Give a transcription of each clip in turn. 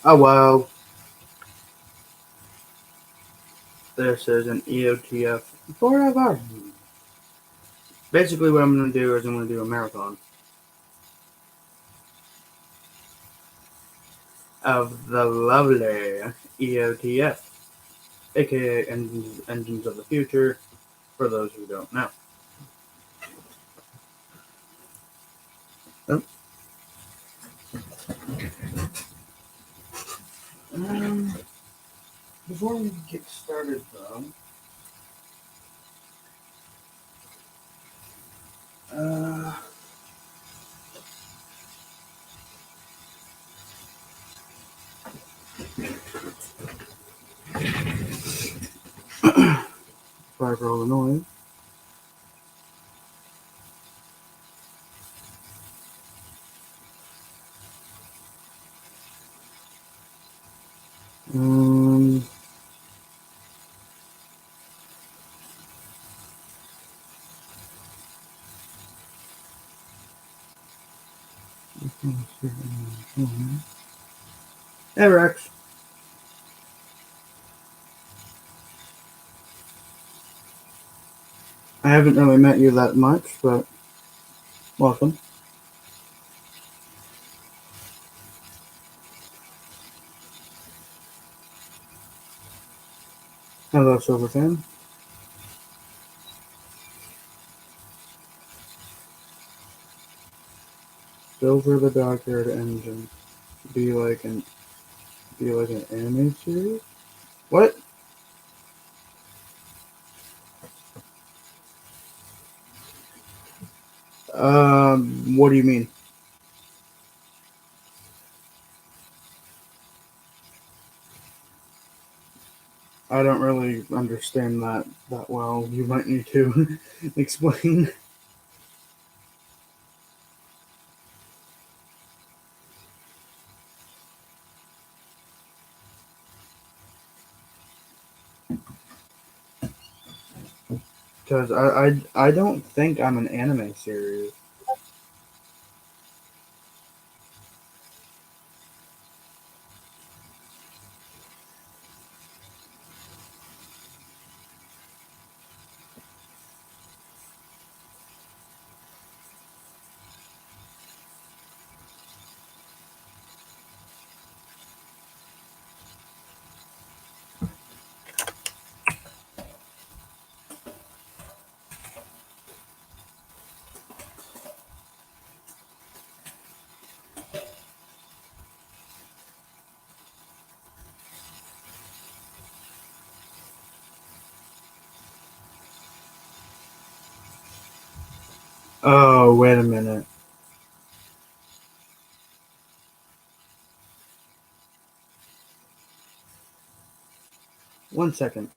Oh well, this is an EOTF forever. Basically, what I'm going to do is I'm going to do a marathon of the lovely EOTF, aka Engines of the Future, for those who don't know. Oh. Before we get started, though, sorry for all the noise. Hey, Rex. I haven't really met you that much, but welcome. Hello, Silverfan. Silver the dog-haired engine. Be like an anime series? What? What do you mean? I don't really understand that well. You might need to explain. Because I don't think I'm an anime series. Oh, wait a minute. One second.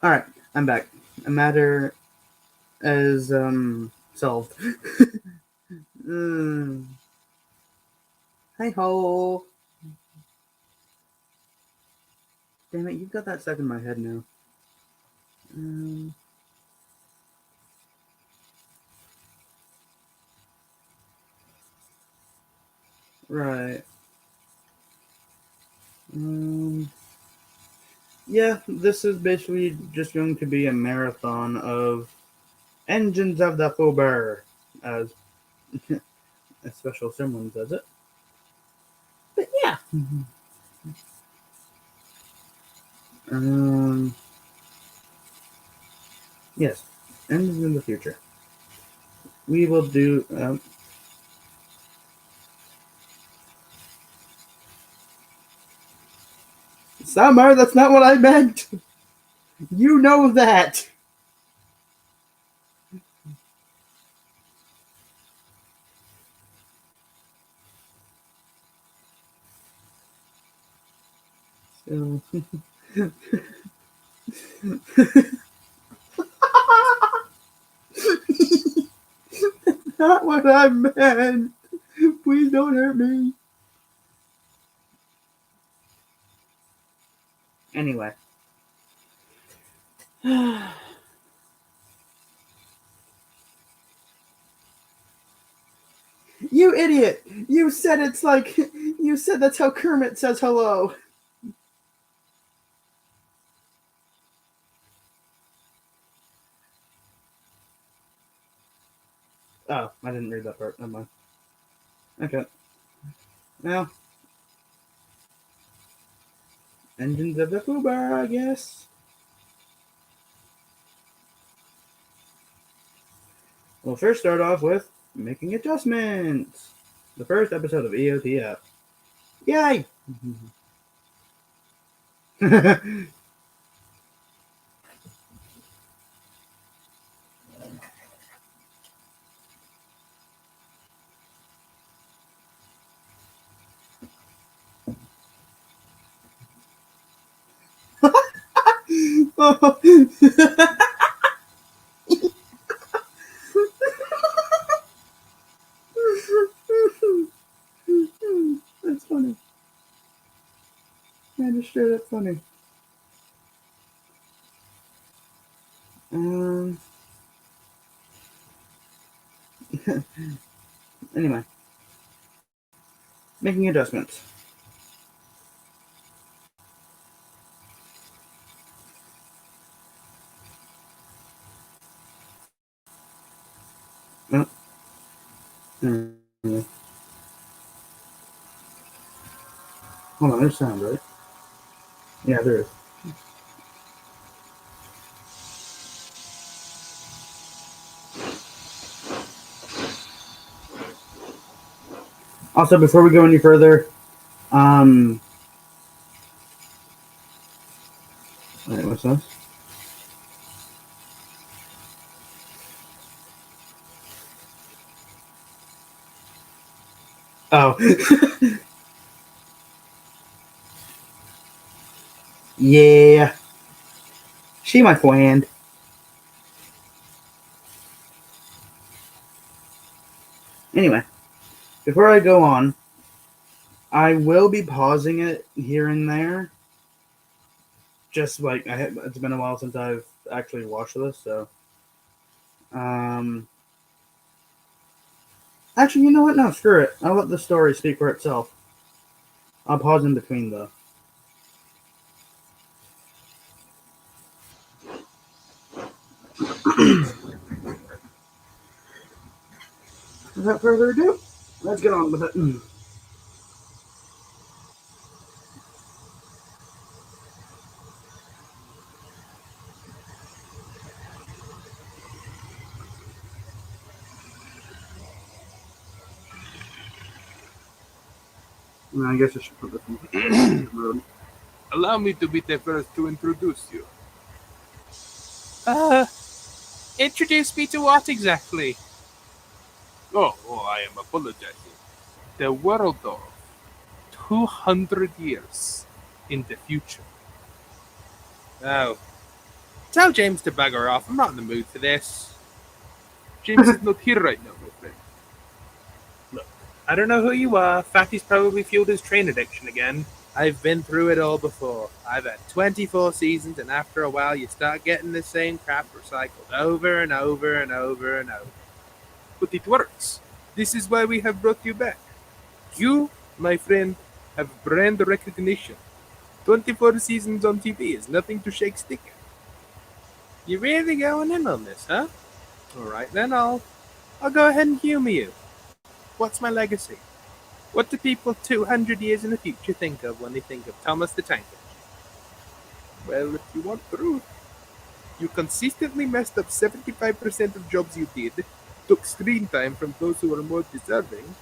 Alright, I'm back. A matter is solved. Hey ho. Damn it, you've got that stuck in my head now. Right. Yeah, this is basically just going to be a marathon of engines of the Fuber, as a special someone says it. But yeah. Yes, engines in the future. We will do. Summer, that's not what I meant. You know that. So. Not what I meant. Please don't hurt me. Anyway. You idiot! You said it's like. You said that's how Kermit says hello. Oh, I didn't read that part. Never mind. Okay. Now. Engines of the Fubar, I guess. We'll first start off with making adjustments. The first episode of EOTF. Yay! That's funny. That is straight up funny. Anyway, making adjustments. Oh. Hold on, there's sound, right? Yeah, there is. Also, before we go any further, wait, what's this? Oh. Yeah. She my friend. Anyway, before I go on, I will be pausing it here and there. Just like it's been a while since I've actually watched this, so. Actually, you know what? No, screw it. I'll let the story speak for itself. I'll pause in between, though. Without further ado, let's get on with it. I guess I should put this in mode. Allow me to be the first to introduce you. Introduce me to what exactly? Oh, I am apologizing. The world of 200 years in the future. Oh, Tell James to bugger off. I'm not in the mood for this. James is not here right now, my friend. Look, I don't know who you are. Fatty's probably fueled his train addiction again. I've been through it all before. I've had 24 seasons, and after a while you start getting the same crap recycled over and over and over and over. But it works. This is why we have brought you back. You, my friend, have brand recognition. 24 seasons on TV is nothing to shake stick at. You really going in on this, huh? Alright then, I'll go ahead and humor you. What's my legacy? What do people 200 years in the future think of when they think of Thomas the Tank Engine? Well, if you want proof, you consistently messed up 75% of jobs you did, took screen time from those who were more deserving,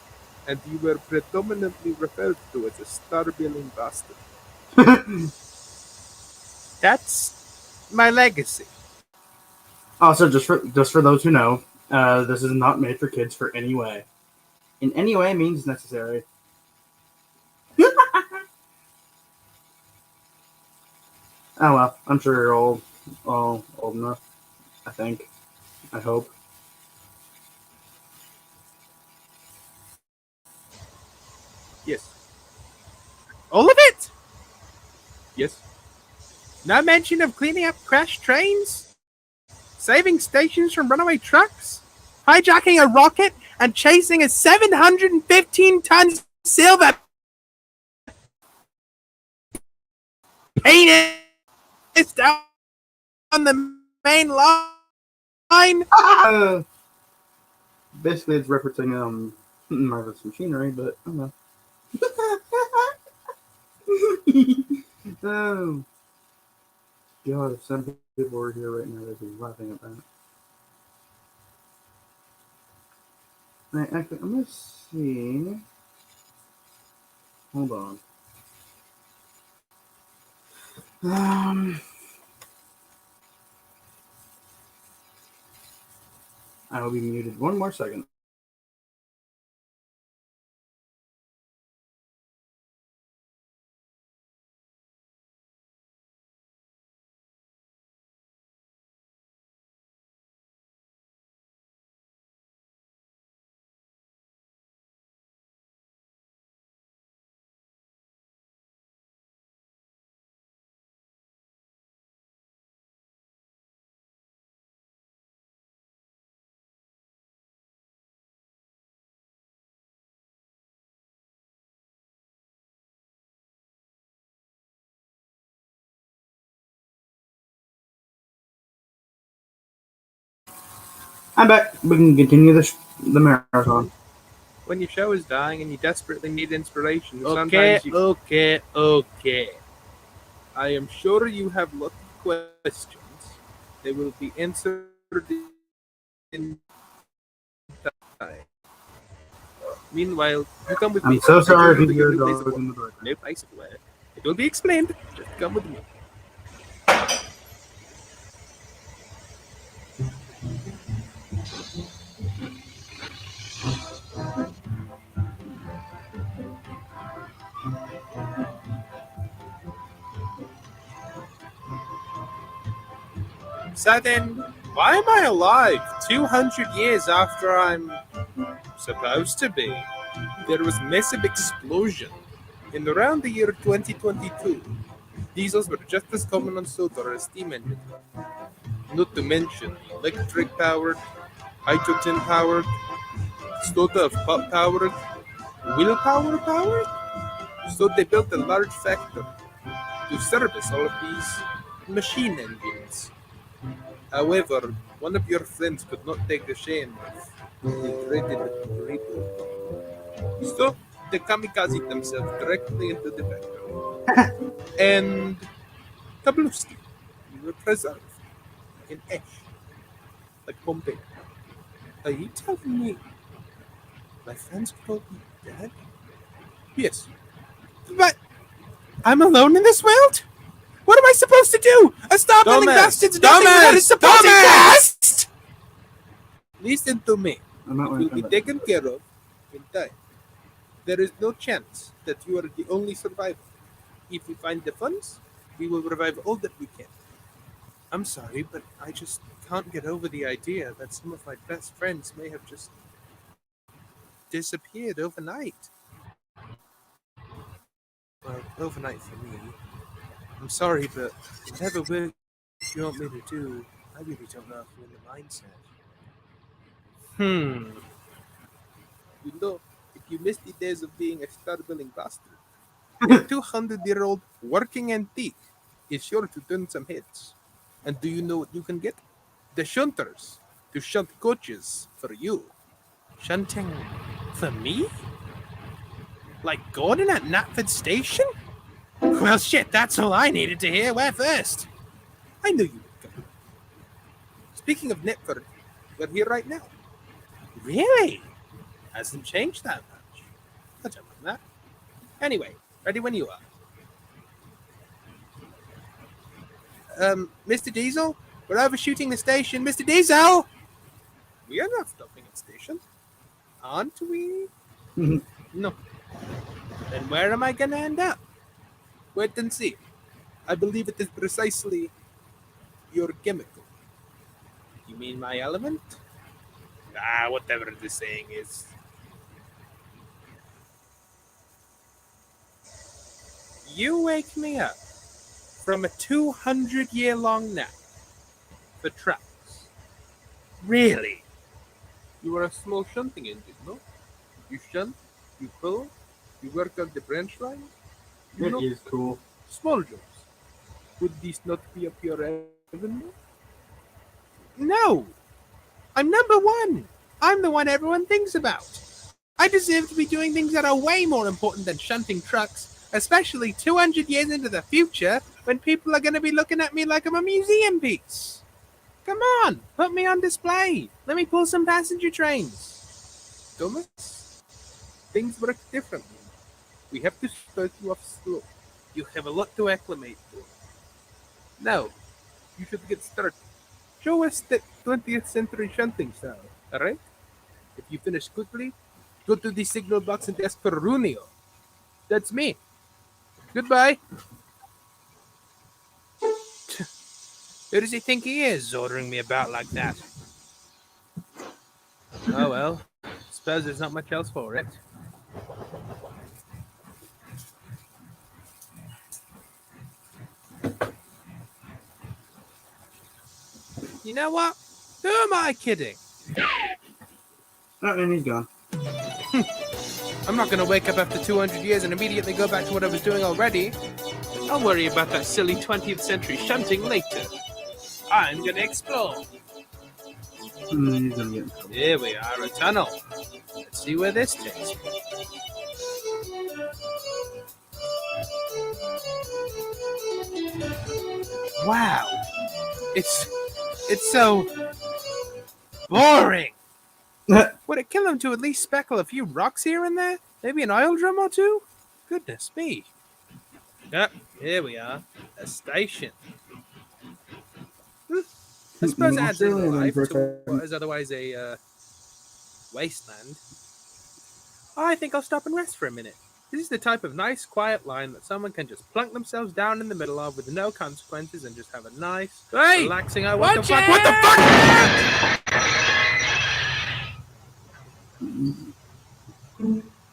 and you were predominantly referred to as a star-billing bastard. That's my legacy. Also, just for those who know, this is not made for kids for any way. In any way means necessary. Oh well, I'm sure you're all old enough. I think. I hope. Yes. All of it? Yes. No mention of cleaning up crashed trains? Saving stations from runaway trucks? Hijacking a rocket and chasing a 715-ton silver penis down the main line? Basically, it's referencing Marvel's machinery, but I don't know. Oh God! If some people were here right now, they'd be laughing at that. Right, actually, I'm gonna see. Hold on. I will be muted one more second. I'm back. We can continue the marathon. When your show is dying and you desperately need inspiration, sometimes you... Okay. I am sure you have lots of questions. They will be answered in time. Meanwhile, you come with me. I'm so sorry if you hear new place dogs of in the work. background. New place of work. It will be explained. Just come with me. So then, why am I alive 200 years after I'm supposed to be? There was massive explosion. In around the year 2022, diesels were just as common on solar as steam engines. Not to mention electric-powered, hydrogen-powered, stove-powered, willpower-powered. So they built a large factory to service all of these machine engines. However, one of your friends could not take the shame of the dreaded repo. So they kamikaze themselves directly into the factory. And Kabluski, you were preserved in ash, like Pompeii. Are you telling me my friends called me dead? Yes. But I'm alone in this world? What am I supposed to do? A star-billing bastard's nothing without a supporting cast! Listen to me. I'm not It will be taken care of in time. There is no chance that you are the only survivor. If we find the funds, we will revive all that we can. I'm sorry, but I just can't get over the idea that some of my best friends may have just disappeared overnight. Well, overnight for me. I'm sorry, but whatever work you want me to do, I really don't know if I'm in the mindset. You know, if you miss the days of being a star-billing bastard, a 200-year-old working antique is sure to turn some heads. And do you know what you can get? The shunters to shunt coaches for you. Shunting for me? Like Gordon at Knapford Station? Well, shit, that's all I needed to hear. Where first? I knew you would come. Speaking of Knapford, we're here right now. Really? Hasn't changed that much. I don't mind that. Anyway, ready when you are. Mr. Diesel? We're overshooting the station. Mr. Diesel! We are not stopping at stations. Aren't we? No. Then where am I gonna end up? Wait and see. I believe it is precisely your chemical. You mean my element? Whatever the saying is. You wake me up from a 200-year-long nap for trucks. Really? You are a small shunting engine, no? You shunt, you pull, you work on the branch line. It is cool. Small jobs. Would this not be up your avenue? No! I'm number one! I'm the one everyone thinks about. I deserve to be doing things that are way more important than shunting trucks, especially 200 years into the future when people are going to be looking at me like I'm a museum piece. Come on, put me on display. Let me pull some passenger trains. Thomas, things work differently. We have to start you off slow. You have a lot to acclimate to. Now, you should get started. Show us that 20th century shunting style, alright? If you finish quickly, go to the signal box and ask for Runio. That's me. Goodbye. Who does he think he is, ordering me about like that? Oh well, suppose there's not much else for it. You know what? Who am I kidding? Oh, and he's gone. I'm not going to wake up after 200 years and immediately go back to what I was doing already. I'll worry about that silly 20th century shunting later. I'm going to explore. He's gonna get in trouble. Here we are, a tunnel. Let's see where this takes me. Wow. It's so boring. Would it kill him to at least speckle a few rocks here and there? Maybe an oil drum or two? Goodness me. Yep, here we are. A station. I suppose it adds a little life to what is otherwise a wasteland. I think I'll stop and rest for a minute. This is the type of nice, quiet line that someone can just plunk themselves down in the middle of with no consequences and just have a nice, relaxing. Oh, what the fuck? What the fuck?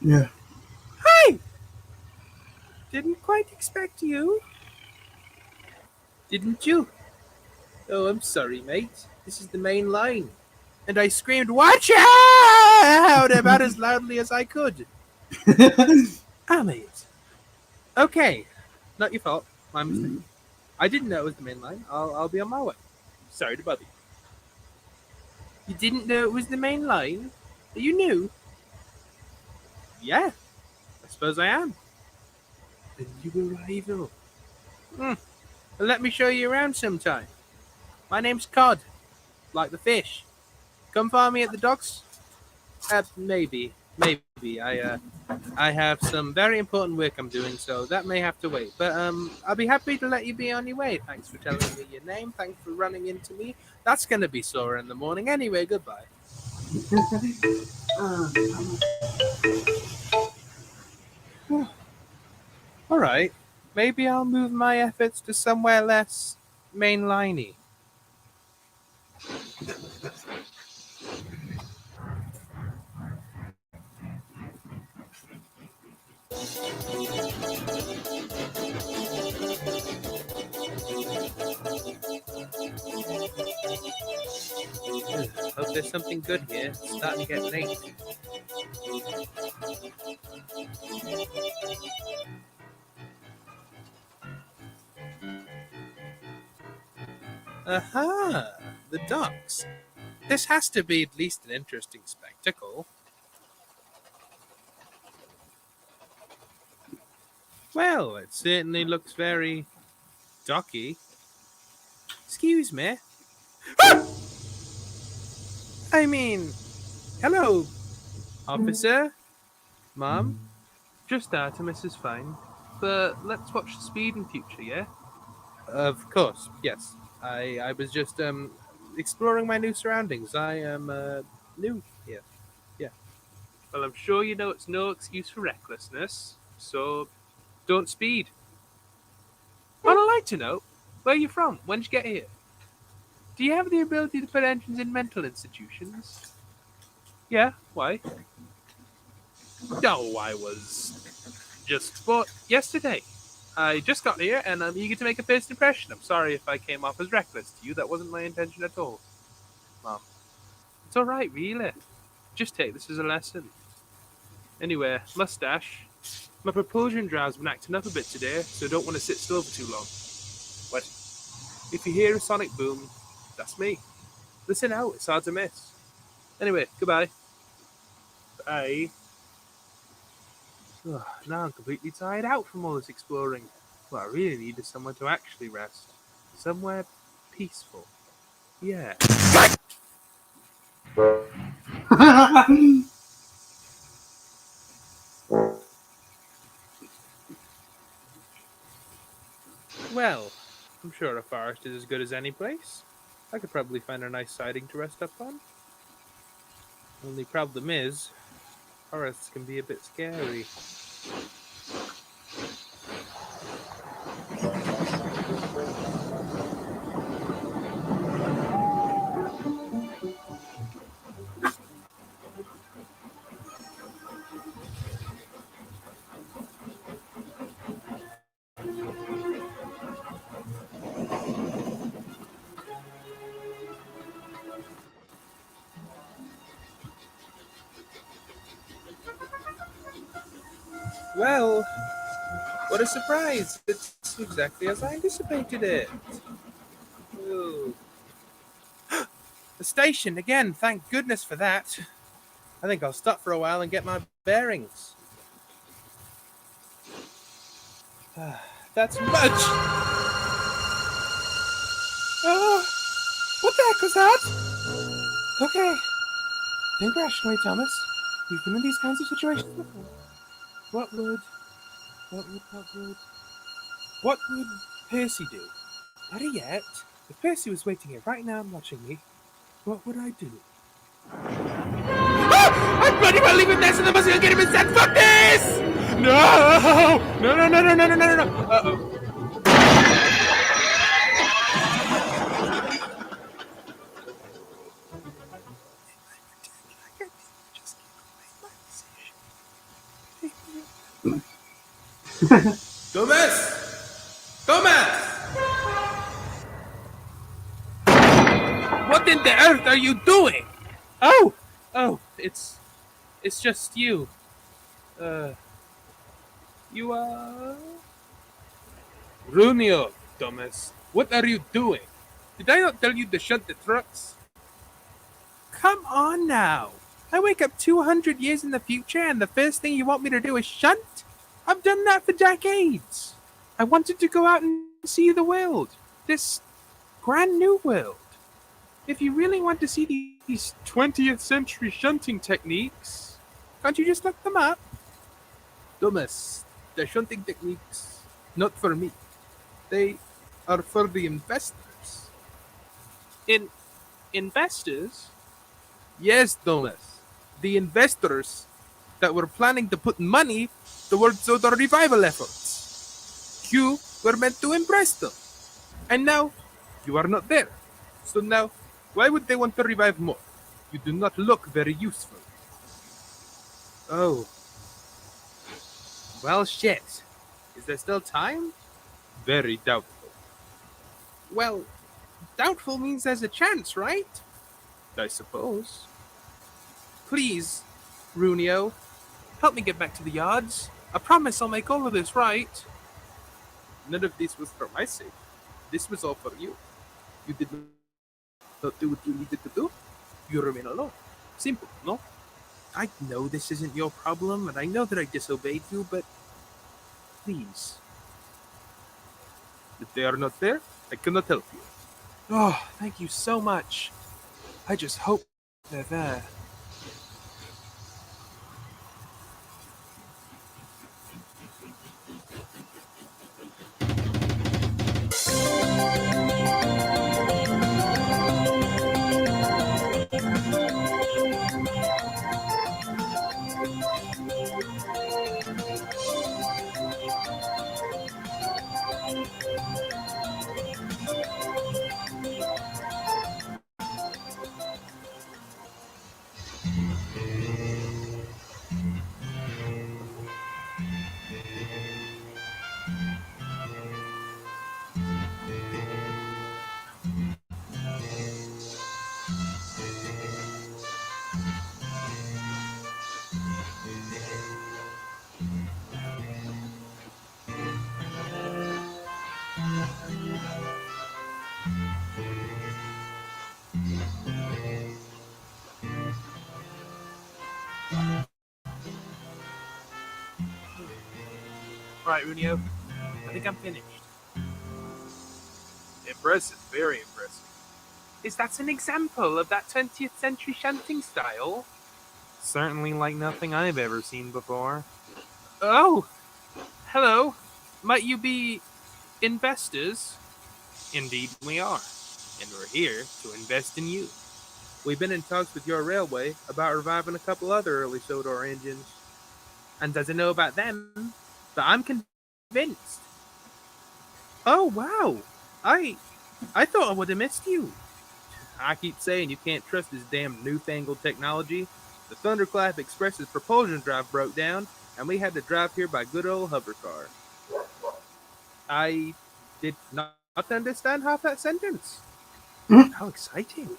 Yeah. Hi! Didn't quite expect you. Didn't you? Oh, I'm sorry, mate. This is the main line. And I screamed, "Watch out!" about as loudly as I could. Mate. Okay. Not your fault. My mistake. I didn't know it was the main line. I'll be on my way. Sorry to bother you. You didn't know it was the main line? You knew? Yeah. I suppose I am. Then you arrival. Well, let me show you around sometime. My name's Cod. Like the fish. Come find me at the docks? Maybe. I have some very important work I'm doing, so that may have to wait. But I'll be happy to let you be on your way. Thanks for telling me your name. Thanks for running into me. That's going to be sore in the morning. Anyway, goodbye. All right. Maybe I'll move my efforts to somewhere less mainliney. Hope there's something good here. It's starting to get late. Aha! The docks. This has to be at least an interesting spectacle. Well, it certainly looks very docky. Excuse me. I mean, hello, officer. Mom. Just Artemis is fine. But let's watch the speed in future, yeah? Of course, yes. I was just exploring my new surroundings. I am new here. Yeah. Well, I'm sure you know it's no excuse for recklessness, so don't speed. On a lighter note, where are you from? When did you get here? Do you have the ability to put engines in mental institutions? Yeah, why? No, I was just bought yesterday. I just got here and I'm eager to make a first impression. I'm sorry if I came off as reckless to you. That wasn't my intention at all. Mom. It's alright, really. Just take this as a lesson. Anyway, mustache. My propulsion drive's been acting up a bit today, so I don't want to sit still for too long. What? If you hear a sonic boom, that's me. Listen out, it's hard to miss. Anyway, goodbye. Bye. Ugh, now I'm completely tired out from all this exploring. What I really need is somewhere to actually rest. Somewhere peaceful. Yeah. Well, I'm sure a forest is as good as any place. I could probably find a nice siding to rest up on. Only problem is, forests can be a bit scary. Well, what a surprise! It's exactly as I anticipated it. Ooh. The station again, thank goodness for that. I think I'll stop for a while and get my bearings. That's much. Oh, what the heck was that? Okay, think rationally, Thomas. You've been in these kinds of situations before. What would Percy do? Better yet, if Percy was waiting here right now and watching me, what would I do? Ah! I'm bloody well leaving this and the muscle get him instead. Fuck this! No! No. Uh-oh. Thomas! Thomas! What in the earth are you doing? Oh, it's just you. You are Runio, Thomas. What are you doing? Did I not tell you to shunt the trucks? Come on now. I wake up 200 years in the future and the first thing you want me to do is shunt? I've done that for decades. I wanted to go out and see the world. This brand new world. If you really want to see these 20th century shunting techniques, can't you just look them up? Thomas, the shunting techniques, not for me. They are for the investors. Investors? Yes, Thomas. The investors that were planning to put money towards the revival efforts. You were meant to impress them. And now, you are not there. So now, Why would they want to revive more? You do not look very useful. Oh, well, shit. Is there still time? Very doubtful. Well, doubtful means there's a chance, right? I suppose. Please, Runio, help me get back to the yards. I promise I'll make all of this right. None of this was for my sake. This was all for you. You did not do what you needed to do. You remain alone. Simple, no? I know this isn't your problem, and I know that I disobeyed you, but please. If they are not there, I cannot help you. Oh, thank you so much. I just hope they're there. Alright, Runio, I think I'm finished. Impressive, very impressive. Is that an example of that 20th century chanting style? Certainly like nothing I've ever seen before. Oh, hello. Might you be investors? Indeed, we are. And we're here to invest in you. We've been in talks with your railway about reviving a couple other early Sodor engines. And as I know about them, but I'm convinced. Oh, wow. I I thought I would have missed you. I keep saying you can't trust this damn newfangled technology. The Thunderclap Express's propulsion drive broke down, and we had to drive here by good old hovercar. I did not understand half that sentence. How exciting.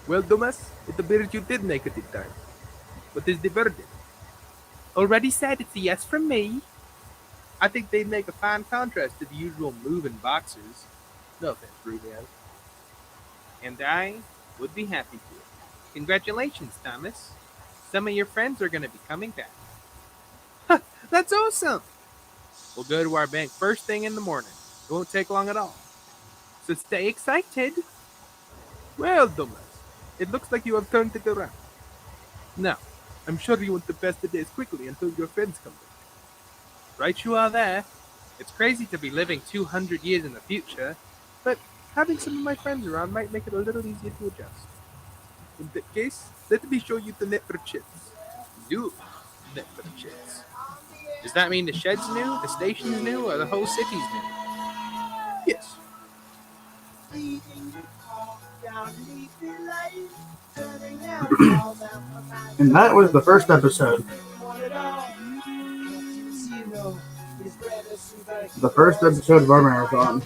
Well, Dumas, it appears you did make it in time. What is the verdict? Already said it's a yes from me. I think they'd make a fine contrast to the usual moving boxes. No offense, Rubio. And I would be happy to. Congratulations, Thomas. Some of your friends are going to be coming back. Huh, that's awesome. We'll go to our bank first thing in the morning. It won't take long at all. So stay excited. Well, Thomas, it looks like you have turned it around. Now, I'm sure you want the best of days quickly until your friends come back. Right you are there. It's crazy to be living 200 years in the future, but having some of my friends around might make it a little easier to adjust. In that case, let me show you the network chips. New network chips. Does that mean the shed's new, the station's new, or the whole city's new? Yes. And that was the first episode. The first episode of our marathon.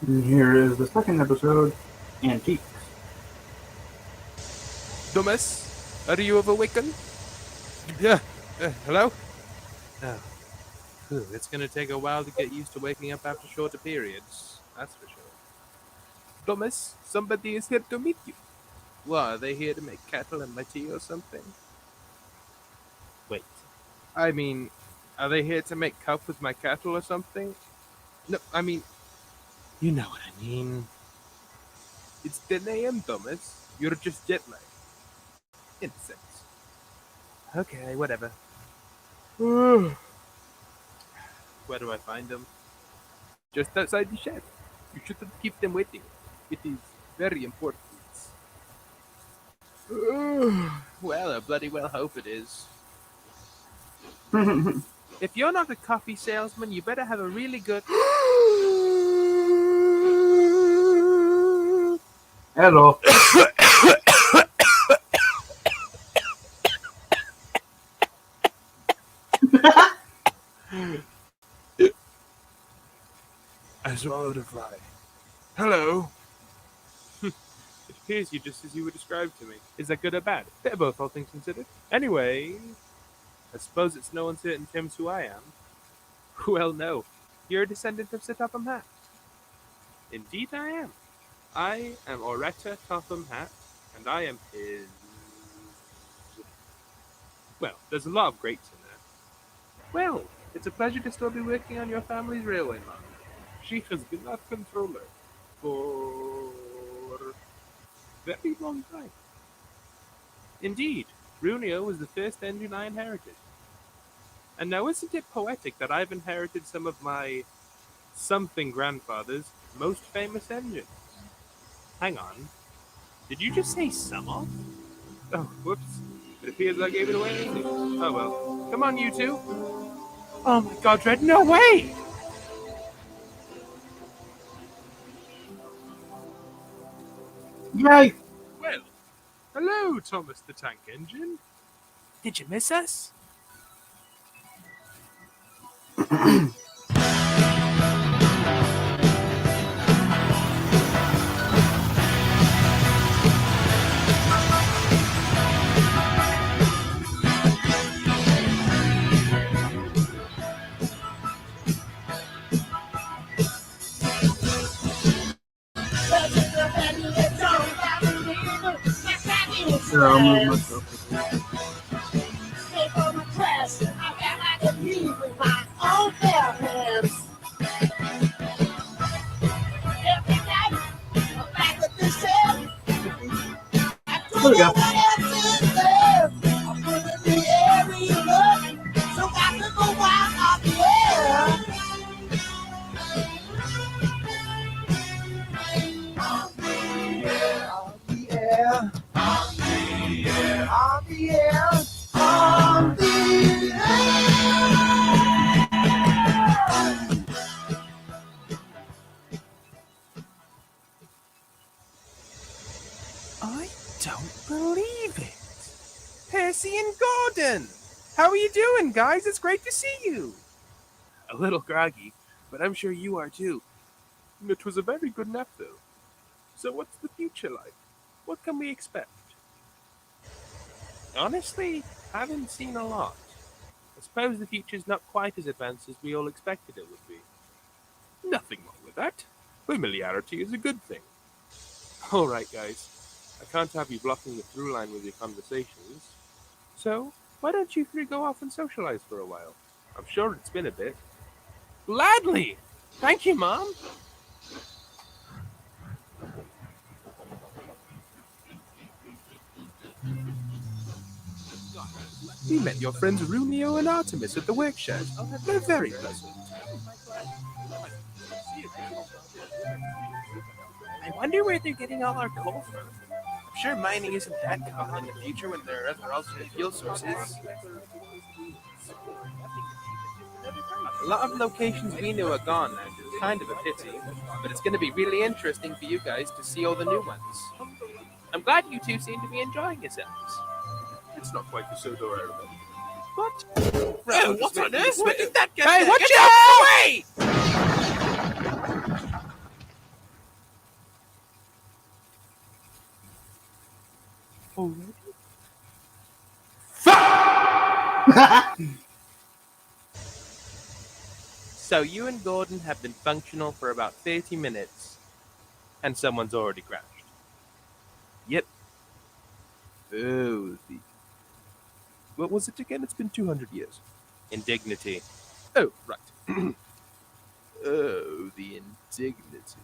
And here is the second episode, Antiques. Thomas, are you awakened? Yeah. Hello? Oh. It's going to take a while to get used to waking up after shorter periods. That's for sure. Thomas, somebody is here to meet you. What, are they here to make cattle and my tea or something? Wait. I mean, are they here to make cup with my kettle or something? No, I mean, you know what I mean. It's 10 a.m., Thomas. You're just jet lagged. In a sense. Okay, whatever. Where do I find them? Just outside the shed. You shouldn't keep them waiting. It is very important. Well, I bloody well hope it is. If you're not a coffee salesman, you better have a really good. Hello. I swallowed a fly. Hello. It appears you just as you were described to me. Is that good or bad? They're both, all things considered. Anyway, I suppose it's no uncertain terms who I am. Well, no. You're a descendant of Sir Topham Hatt. Indeed I am. I am Oretta Topham Hatt, and I am his... Well, there's a lot of greats in there. Well, it's a pleasure to still be working on your family's railway line. She has been our controller for a very long time. Indeed, Brunio was the first engine I inherited. And now isn't it poetic that I've inherited some of my something grandfather's most famous engines? Hang on. Did you just say some of? Oh, whoops. It appears I gave it away. Oh well. Come on, you two. Oh my god, Red, no way! Yay! Well, hello, Thomas the Tank Engine. Did you miss us? Sure, I'll move myself. There we go. I don't believe it. Percy and Gordon! How are you doing, guys? It's great to see you. A little groggy, but I'm sure you are too. It was a very good nap, though. So what's the future like? What can we expect? Honestly, I haven't seen a lot. I suppose the future's not quite as advanced as we all expected it would be. Nothing wrong with that. Familiarity is a good thing. Alright, guys. I can't have you blocking the through line with your conversations. So, why don't you three go off and socialize for a while? I'm sure it's been a bit. Gladly! Thank you, Mom! We met your friends Runio and Artemis at the workshop. They're very pleasant. I wonder where they're getting all our coal from. I'm sure mining isn't that common in the future when there are other alternate fuel sources. A lot of locations we knew are gone now. It's kind of a pity, but it's going to be really interesting for you guys to see all the new ones. I'm glad you two seem to be enjoying yourselves. It's not quite the soda out of it. What? Bro, what on earth? Where did that get? Hey, watch out! Wait! Already? So you and Gordon have been functional for about 30 minutes, and someone's already crashed. Yep. Filthy. What was it again? It's been 200 years. Indignity. Oh, right. Oh, the indignity.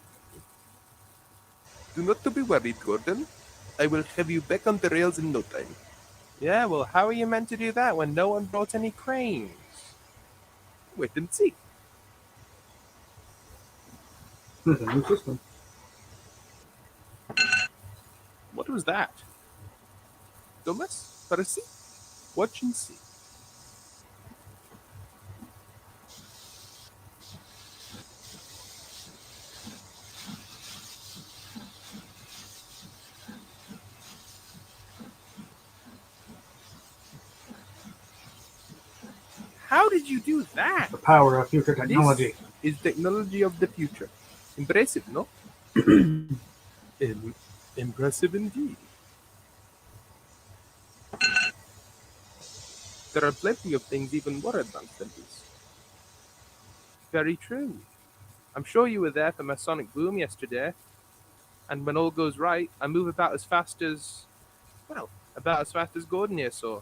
Do not to be worried, Gordon. I will have you back on the rails in no time. Yeah, well, how are you meant to do that when no one brought any cranes? Wait and see. There's a new system. What was that? Thomas? Percy? Watch and see. How did you do that? The power of future technology. This is technology of the future. Impressive, no? Impressive indeed. There are plenty of things even more advanced than this. Very true. I'm sure you were there for my sonic boom yesterday. And when all goes right, I move about as fast as, well, about as fast as Gordon here saw.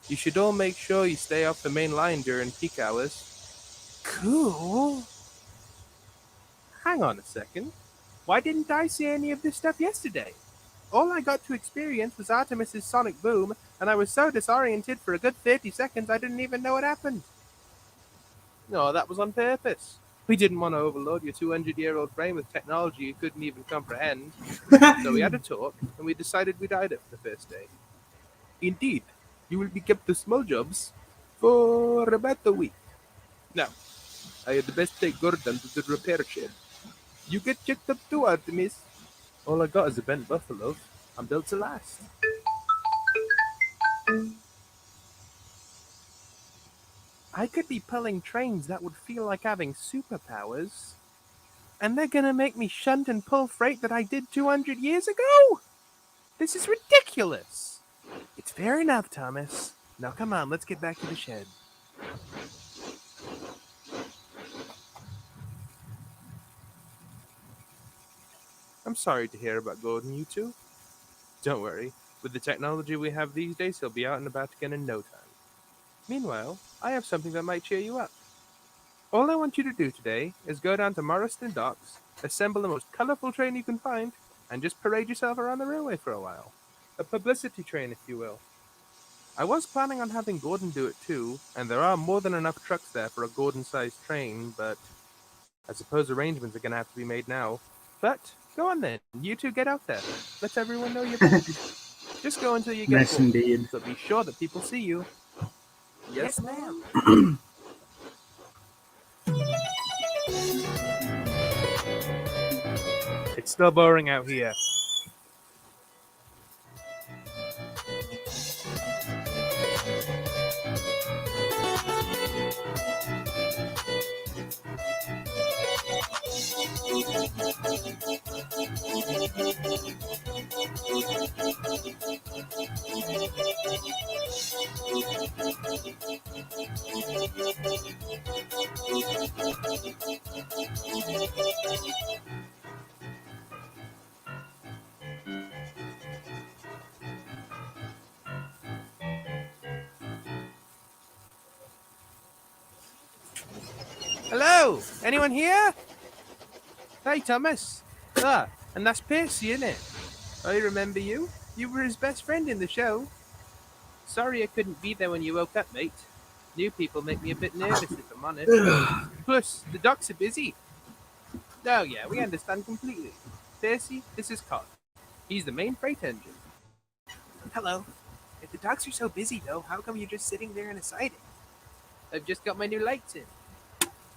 You should all make sure you stay off the main line during peak hours. Cool. Hang on a second. Why didn't I see any of this stuff yesterday? All I got to experience was Artemis's sonic boom, and I was so disoriented for a good 30 seconds I didn't even know what happened. No, that was on purpose. We didn't want to overload your 200-year-old brain with technology you couldn't even comprehend. So we had a talk, and we decided we'd hide it for the first day. Indeed, you will be kept to small jobs for about a week. Now, I had best take Gordon to the repair shed. You get checked up too, Artemis. All I got is a bent buffalo. I'm built to last. I could be pulling trains that would feel like having superpowers. And they're gonna make me shunt and pull freight that I did 200 years ago? This is ridiculous! It's fair enough, Thomas. Now come on, let's get back to the shed. I'm sorry to hear about Gordon, you two. Don't worry. With the technology we have these days, he'll be out and about again in no time. Meanwhile, I have something that might cheer you up. All I want you to do today is go down to Morriston Docks, assemble the most colorful train you can find, and just parade yourself around the railway for a while. A publicity train, if you will. I was planning on having Gordon do it too, and there are more than enough trucks there for a Gordon-sized train, but I suppose arrangements are going to have to be made now. But go on then, you two get out there. Let everyone know you're back. Just go until you get Nice home, indeed. but be sure that people see you. Yes, ma'am. It's still boring out here. Hello? Anyone here? Hey, Thomas. Ah, and that's Percy, isn't it? I remember you. You were his best friend in the show. Sorry I couldn't be there when you woke up, mate. New people make me a bit nervous, if I'm honest. Plus, the docks are busy. Oh, yeah, we understand completely. Percy, this is Cod. He's the main freight engine. Hello. If the docks are so busy, though, how come you're just sitting there in a siding? I've just got my new lights in.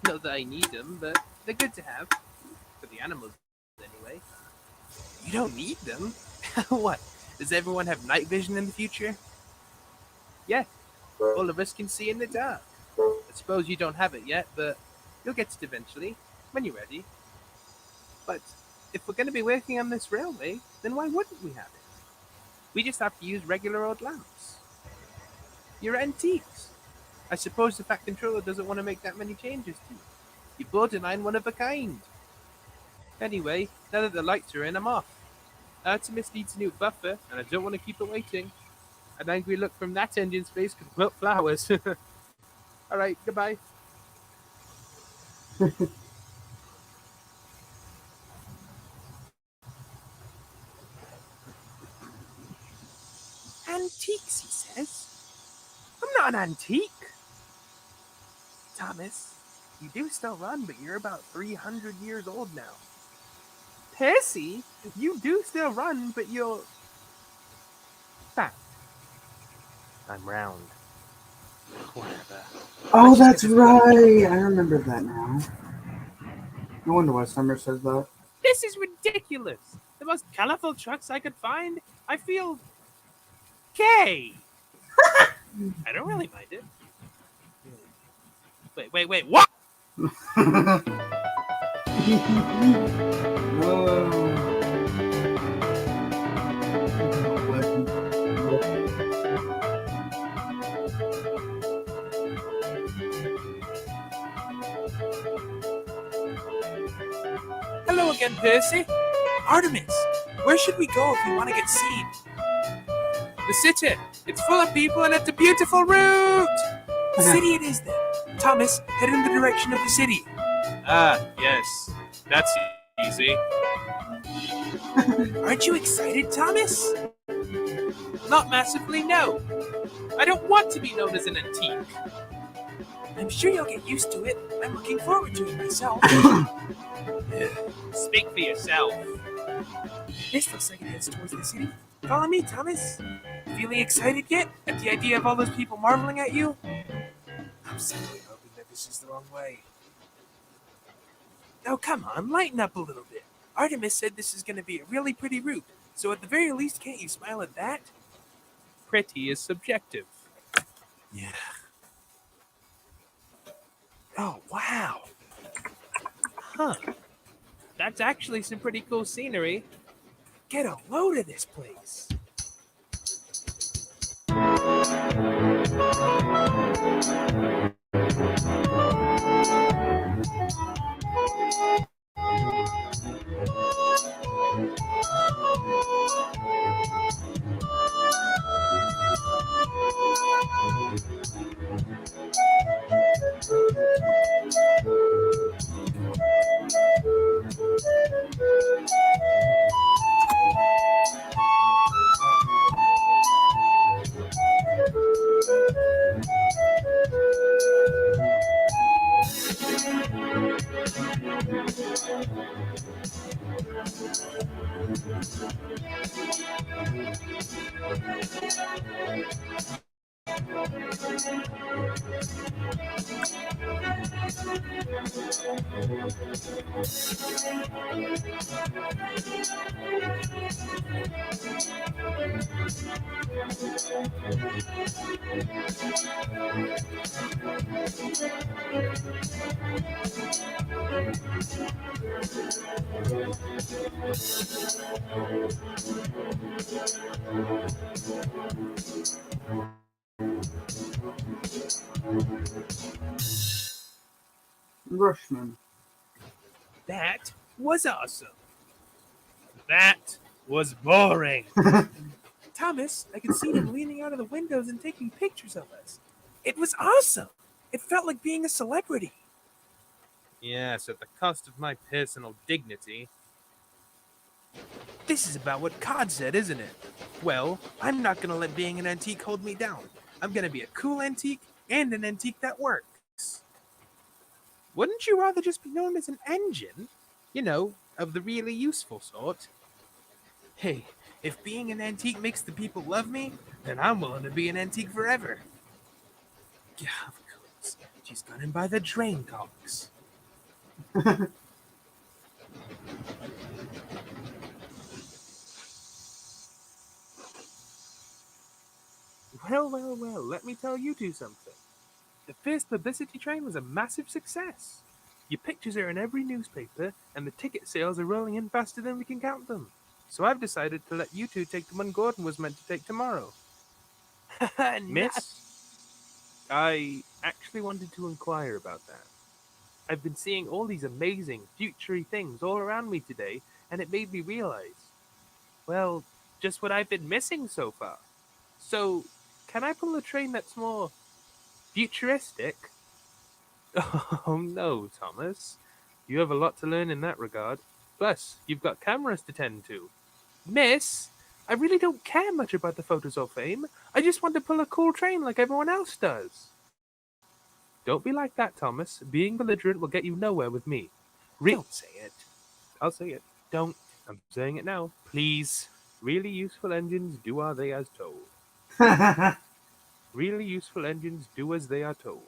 Not that I need them, but they're good to have. For the animals, anyway. You don't need them? What? Does everyone have night vision in the future? Yeah. All of us can see in the dark. I suppose you don't have it yet, but you'll get it eventually, when you're ready. But if we're going to be working on this railway, then why wouldn't we have it? We just have to use regular old lamps. You're antiques. I suppose the Fat Controller doesn't want to make that many changes to you. You borderline one of a kind. Anyway, now that the lights are in, I'm off. Artemis needs a new buffer, and I don't want to keep it waiting. An angry look from that engine's face could wilt flowers. All right, goodbye. Antiques, he says. I'm not an antique. Thomas, you do still run, but you're about 300 years old now. Percy, you do still run, but you're fat. I'm round. Whatever. Oh, Let's just that's get this bloody- right. I remember that now. No wonder why Summer says that. This is ridiculous. The most colorful trucks I could find. I feel gay. I don't really mind it. Wait. What? Hello again, Percy. Artemis, where should we go if we want to get seen? The city. It's full of people and it's a beautiful route. The city it is then. Thomas, head in the direction of the city. Ah, yes. That's easy. Aren't you excited, Thomas? Not massively, no. I don't want to be known as an antique. I'm sure you'll get used to it. I'm looking forward to it myself. Speak for yourself. This looks like it heads towards the city. Follow me, Thomas. Feeling excited yet at the idea of all those people marveling at you? I'm simply hoping that this is the wrong way. Oh, come on, lighten up a little bit. Artemis said this is going to be a really pretty route, so at the very least, can't you smile at that? Pretty is subjective. Yeah. Oh, wow. Huh. That's actually some pretty cool scenery. Get a load of this place. Rushman. That was awesome. That was boring. Thomas, I could see him leaning out of the windows and taking pictures of us. It was awesome. It felt like being a celebrity. Yes, at the cost of my personal dignity. This is about what Cod said, isn't it? Well, I'm not going to let being an antique hold me down. I'm going to be a cool antique and an antique that works. Wouldn't you rather just be known as an engine? You know, of the really useful sort. Hey, if being an antique makes the people love me, then I'm willing to be an antique forever. Yeah, of course. She's gone in by the drain cocks. Well, let me tell you two something. The first publicity train was a massive success. Your pictures are in every newspaper, and the ticket sales are rolling in faster than we can count them. So I've decided to let you two take the one Gordon was meant to take tomorrow. Miss, I actually wanted to inquire about that. I've been seeing all these amazing, futury things all around me today, and it made me realize, well, just what I've been missing so far. So, can I pull a train that's more futuristic? Oh no, Thomas. You have a lot to learn in that regard. Plus, you've got cameras to tend to. Miss, I really don't care much about the photos or fame. I just want to pull a cool train like everyone else does. Don't be like that, Thomas. Being belligerent will get you nowhere with me. Don't say it. I'll say it. Don't. I'm saying it now. Please. Really useful engines do as they are told. Really useful engines do as they are told.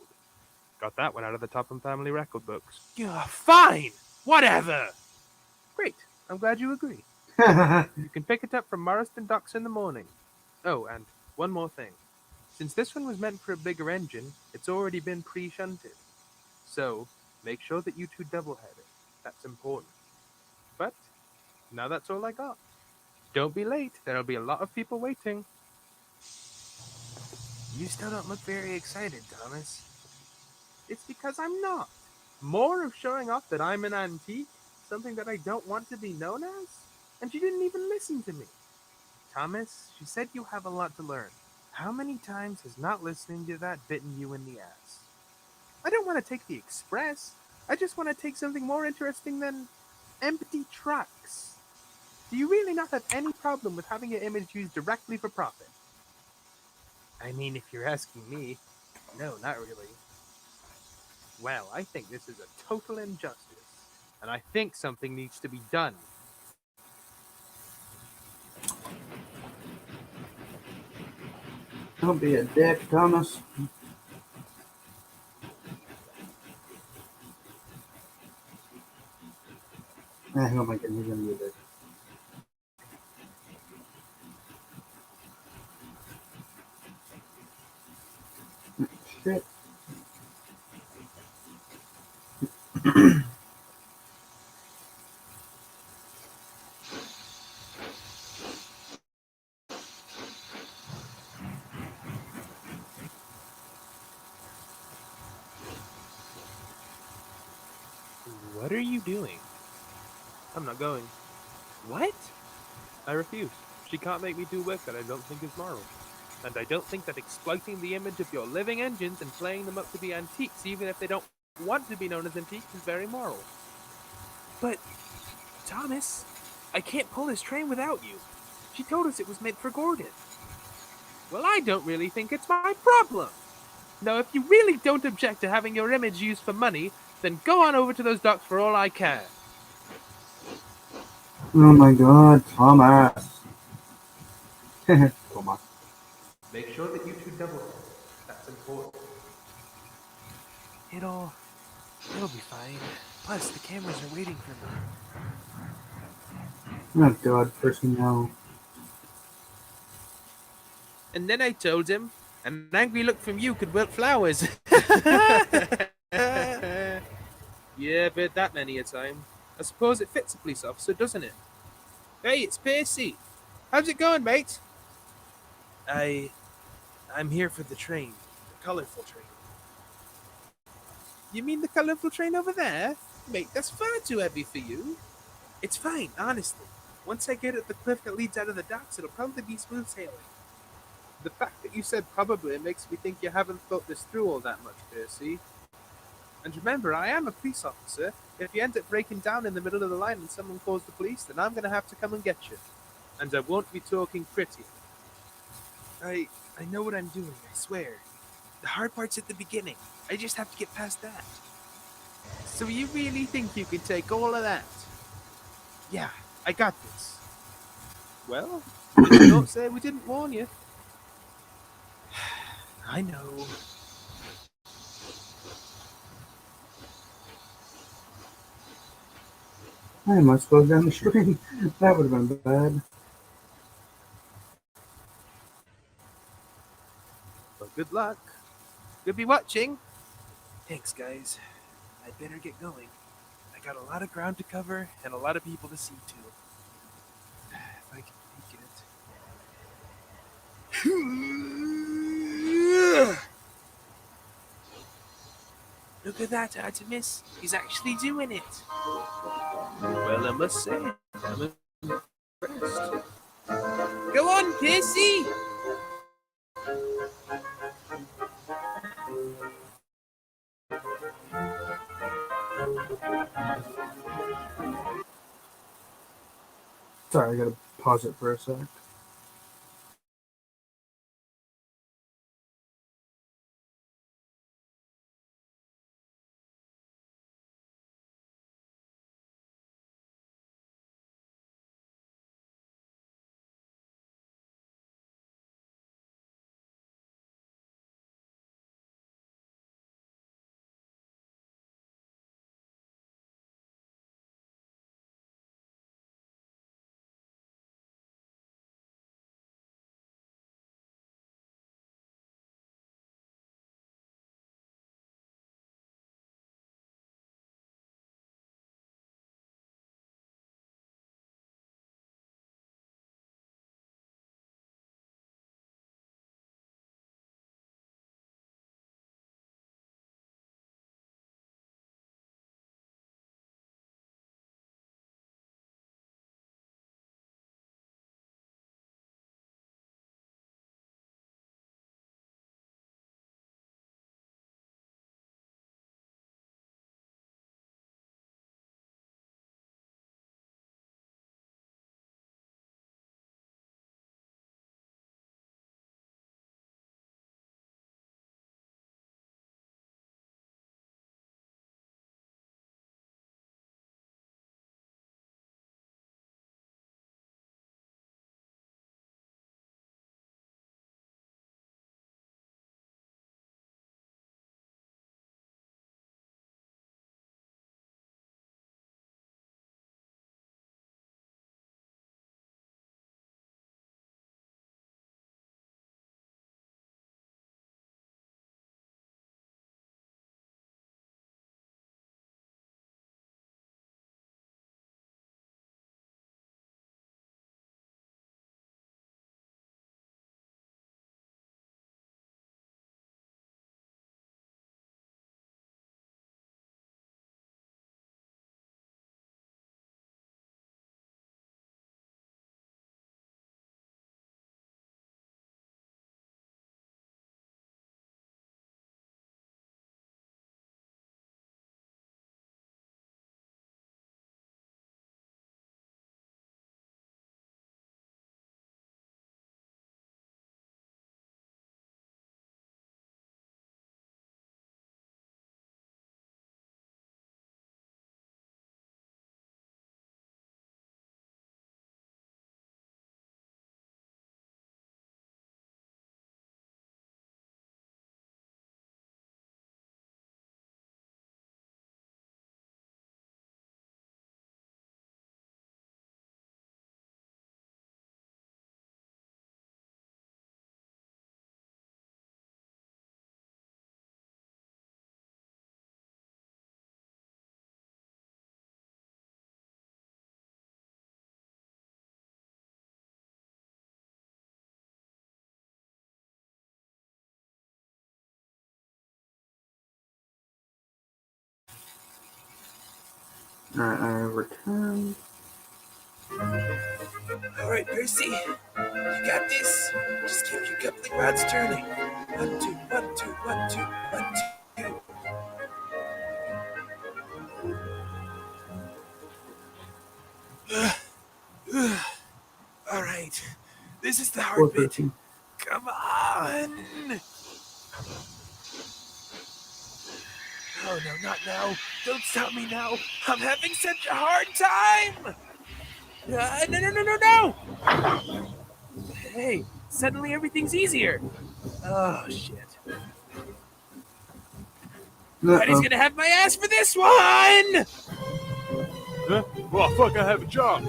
Got that one out of the Topham family record books. Yeah, fine! Whatever! Great. I'm glad you agree. You can pick it up from Morriston Docks in the morning. Oh, and one more thing. Since this one was meant for a bigger engine, it's already been pre-shunted. So, make sure that you two double-head it. That's important. But, now that's all I got. Don't be late. There'll be a lot of people waiting. You still don't look very excited, Thomas. It's because I'm not. More of showing off that I'm an antique, something that I don't want to be known as? And she didn't even listen to me. Thomas, she said you have a lot to learn. How many times has not listening to that bitten you in the ass? I don't want to take the express. I just want to take something more interesting than empty trucks. Do you really not have any problem with having your image used directly for profit? I mean, if you're asking me, no, not really. Well, I think this is a total injustice, and I think something needs to be done. Don't be a dick, Thomas. Oh my goodness, he's gonna be a dick. Shit. What are you doing? I'm not going. What? I refuse. She can't make me do work that I don't think is moral. And I don't think that exploiting the image of your living engines and playing them up to be antiques, even if they don't want to be known as antiques, is very moral. But, Thomas, I can't pull this train without you. She told us it was meant for Gordon. Well, I don't really think it's my problem. Now, if you really don't object to having your image used for money, then go on over to those docks for all I care. Oh my god, Thomas. Thomas. Make sure that you two double. That's important. It'll be fine. Plus, the cameras are waiting for me. Oh god, person now. And then I told him, an angry look from you could wilt flowers. Yeah, I've heard that many a time. I suppose it fits a police officer, doesn't it? Hey, it's Percy. How's it going, mate? I'm here for the train. The colourful train. You mean the colourful train over there? Mate, that's far too heavy for you. It's fine, honestly. Once I get at the cliff that leads out of the docks, it'll probably be smooth sailing. The fact that you said probably makes me think you haven't thought this through all that much, Percy. And remember, I am a police officer. If you end up breaking down in the middle of the line and someone calls the police, then I'm going to have to come and get you. And I won't be talking pretty. I know what I'm doing, I swear. The hard part's at the beginning. I just have to get past that. So you really think you can take all of that? Yeah, I got this. Well, don't say we didn't warn you. I know. I must go down the street. That would have been bad. Well, good luck. Good be watching. Thanks, guys. I'd better get going. I got a lot of ground to cover and a lot of people to see to. If I can make it. Look at that, Artemis. He's actually doing it. Well, I must say, I'm impressed. Go on, Percy! Sorry, I gotta pause it for a sec. Alright, I returned. Alright, Percy. You got this. Just keep your coupling rods turning. 1, 2, 1, 2, 1, 2, 1, 2. Alright. This is the hard bit. Person. Come on! Oh, no, not now. Don't stop me now. I'm having such a hard time! No! Hey, suddenly everything's easier. Oh, shit. Daddy's gonna have my ass for this one! Huh? Well, fuck, I have a job.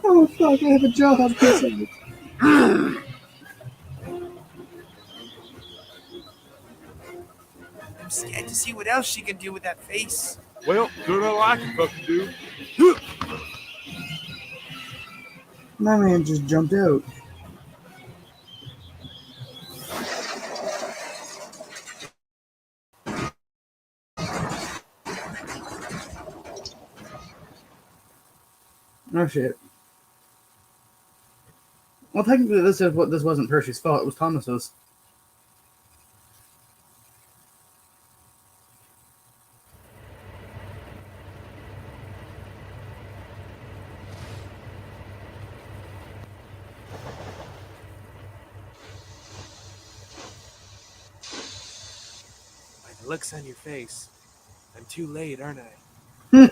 Oh fuck, I have a job, I'm pissed off. I'm scared to see what else she can do with that face. Well, do all I can fucking do. My man just jumped out. Oh shit. Well, technically, this wasn't Percy's fault. It was Thomas's. look's on your face. I'm too late, aren't I?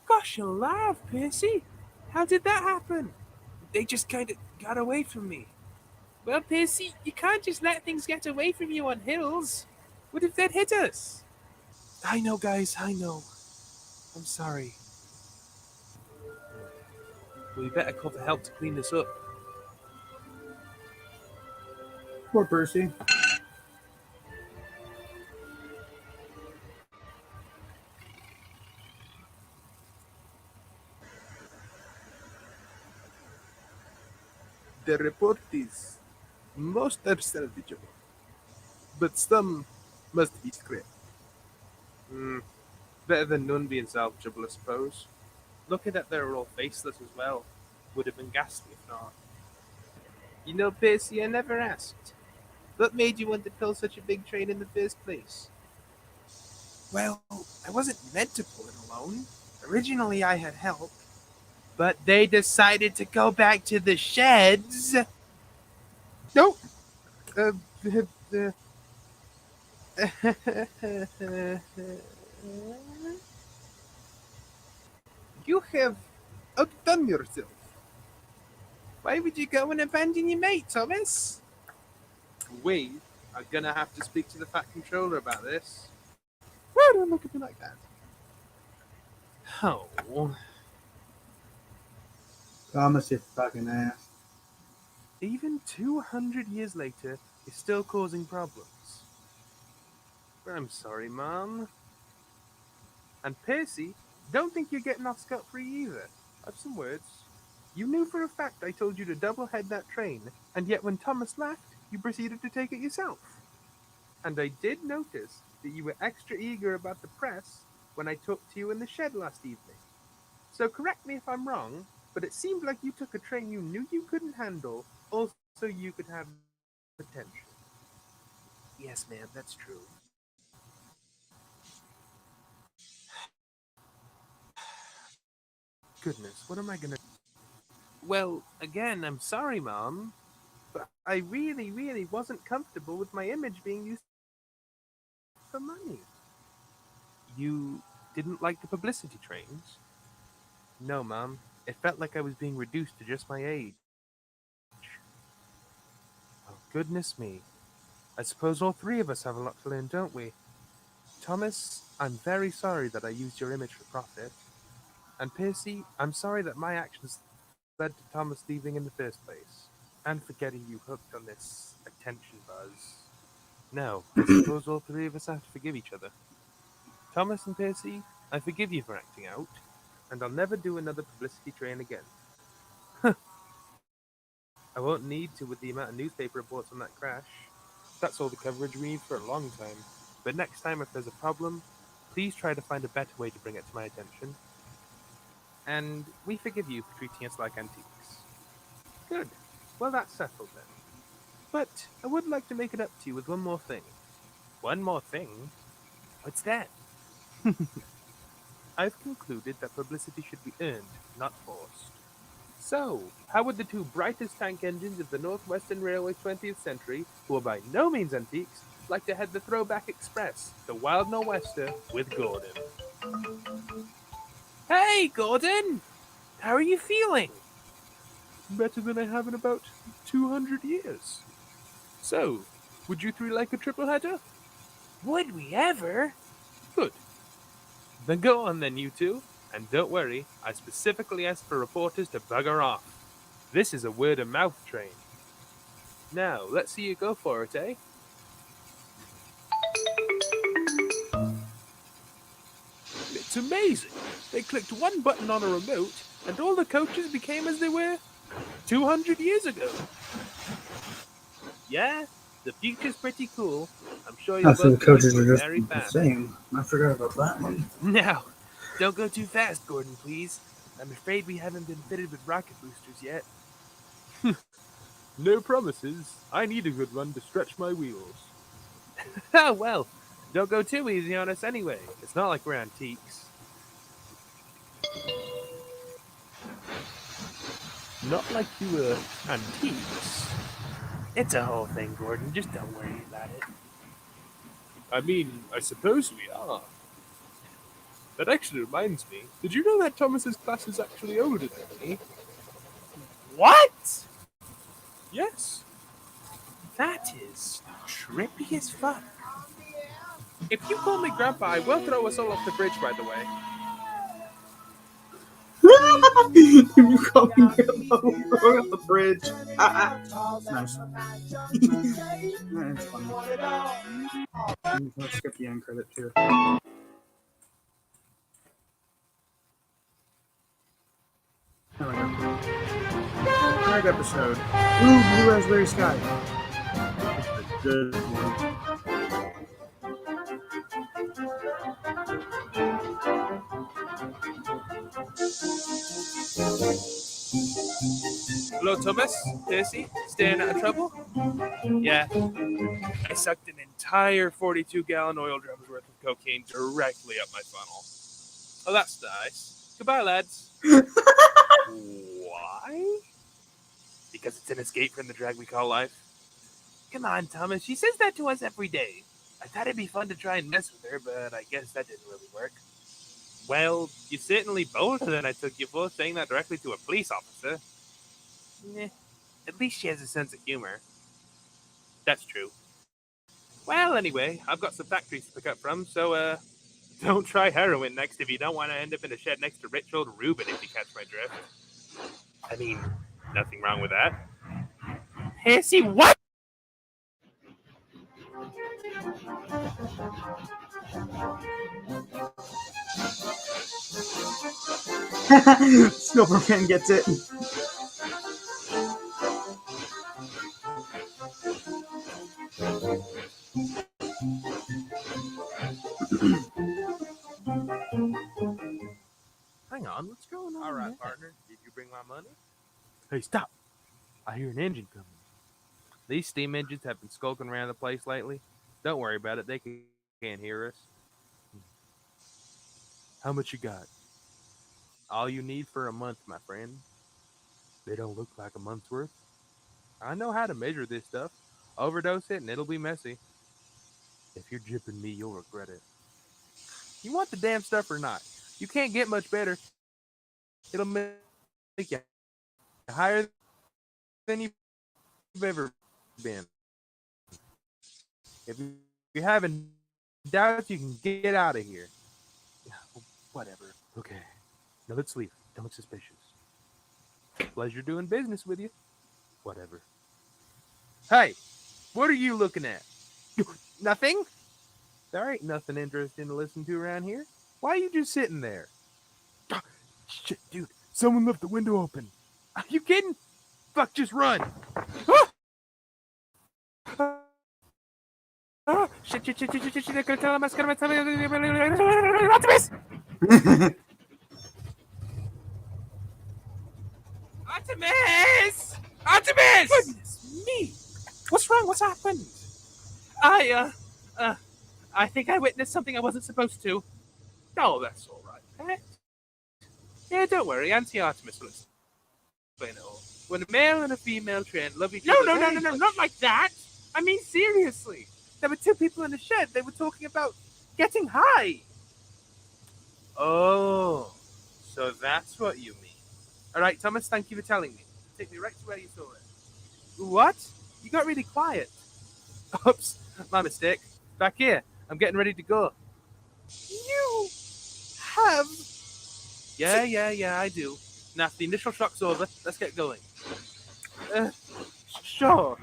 Gosh alive, Percy! How did that happen? They just kind of got away from me. Well, Percy, you can't just let things get away from you on hills. What if they'd hit us? I know, guys, I know. I'm sorry. We better call for help to clean this up. Poor Percy. The report is most are salvageable, but some must be scrapped. Better than none being salvageable, I suppose. Looking that they're all faceless as well would have been ghastly if not. You know, Percy, I never asked. What made you want to pull such a big train in the first place? Well, I wasn't meant to pull it alone. Originally, I had help. But they decided to go back to the sheds. No. Uh, uh, you have outdone yourself. Why would you go and abandon your mate, Thomas? We are gonna have to speak to the Fat Controller about this. Why don't look at me like that? Oh. Thomas, you fucking ass. Even 200 years later, it's still causing problems. I'm sorry, Mom. And Percy, don't think you're getting off scot-free either. I have some words. You knew for a fact I told you to double-head that train, and yet when Thomas left, you proceeded to take it yourself. And I did notice that you were extra eager about the press when I talked to you in the shed last evening. So correct me if I'm wrong, but it seemed like you took a train you knew you couldn't handle, also you could have attention. Yes, ma'am, that's true. Goodness, what am I gonna... Well, again, I'm sorry, Mom, but I really wasn't comfortable with my image being used for money. You didn't like the publicity trains? No, Mom. It felt like I was being reduced to just my age. Oh, goodness me. I suppose all three of us have a lot to learn, don't we? Thomas, I'm very sorry that I used your image for profit. And Percy, I'm sorry that my actions led to Thomas leaving in the first place, and for getting you hooked on this attention buzz. Now, I suppose all three of us have to forgive each other. Thomas and Percy, I forgive you for acting out, and I'll never do another publicity train again. I won't need to with the amount of newspaper reports on that crash. That's all the coverage we need for a long time. But next time if there's a problem, please try to find a better way to bring it to my attention. And we forgive you for treating us like antiques. Good. Well, that's settled then. But I would like to make it up to you with one more thing. One more thing? What's that? I've concluded that publicity should be earned, not forced. So, how would the two brightest tank engines of the Northwestern Railway's 20th century, who are by no means antiques, like to head the Throwback Express, the Wild Nor'Wester, with Gordon? Hey, Gordon! How are you feeling? Better than I have in about 200 years. So, would you three like a triple header? Would we ever? Good. Then go on then, you two. And don't worry, I specifically asked for reporters to bugger off. This is a word-of-mouth train. Now, let's see you go for it, eh? It's amazing. They clicked one button on a remote, and all the coaches became as they were 200 years ago. Yeah, the future's pretty cool. I'm sure you'll So the both coaches be are just very the fast. same. I forgot about that one. Now, don't go too fast, Gordon, please. I'm afraid we haven't been fitted with rocket boosters yet. No promises. I need a good one to stretch my wheels. Oh, well, don't go too easy on us anyway. It's not like we're antiques. Not like you were antiques. It's a whole thing, Gordon. Just don't worry about it. I mean, I suppose we are. That actually reminds me. Did you know that Thomas's class is actually older than me? What? Yes. That is trippy as fuck. If you call me Grandpa, I will throw us all off the bridge, by the way. You call me Grandpa, we're going up the bridge. Nice. That's funny. Let's skip the end credit too. There we go. Third episode. Ooh, Blue Raspberry Sky. That's a good one. Hello, Thomas? Percy? Staying out of trouble? Yeah. I sucked an entire 42-gallon oil drum's worth of cocaine directly up my funnel. Oh, that's nice. Goodbye, lads. Why? Because it's an escape from the drag we call life. Come on, Thomas. She says that to us every day. I thought it'd be fun to try and mess with her, but I guess that didn't really work. Well, you certainly bolder than I took you for, saying that directly to a police officer. At least she has a sense of humor. That's true. Well, anyway, I've got some factories to pick up from, so, don't try heroin next if you don't want to end up in a shed next to rich old Reuben, if you catch my drift. I mean, nothing wrong with that. Percy, what? Silverman gets it. Hang on, what's going on? All right, there? partner. Did you bring my money? Hey, stop! I hear an engine coming. These steam engines have been skulking around the place lately. Don't worry about it. They can't hear us. How much you got? All you need for a month, my friend. They don't look like a month's worth. I know how to measure this stuff. Overdose it and it'll be messy. If you're jipping me, you'll regret it. You want the damn stuff or not? You can't get much better. It'll make you higher than you've ever been. If you're having doubts, you can get out of here. Whatever. Okay, now let's leave. Don't look suspicious. Pleasure doing business with you. Whatever. Hey, what are you looking at? Nothing? There ain't nothing interesting to listen to around here. Why are you just sitting there? Shit, dude. Someone left the window open. Are you kidding? Fuck, just run. Shit. They're gonna tell him. Optimus! Optimus! Optimus! Goodness me! What's wrong? What's happened? I think I witnessed something I wasn't supposed to. Oh, that's all right, Pet. Yeah, don't worry. Auntie Artemis will explain it all. When a male and a female train love each other. No, not like that. I mean, seriously. There were two people in the shed. They were talking about getting high. Oh, so that's what you mean. All right, Thomas, thank you for telling me. Take me right to where you saw it. What? You got really quiet. Oops, my mistake. Back here. I'm getting ready to go. You have... Yeah, I do. Now, if the initial shock's over, let's get going. Sure.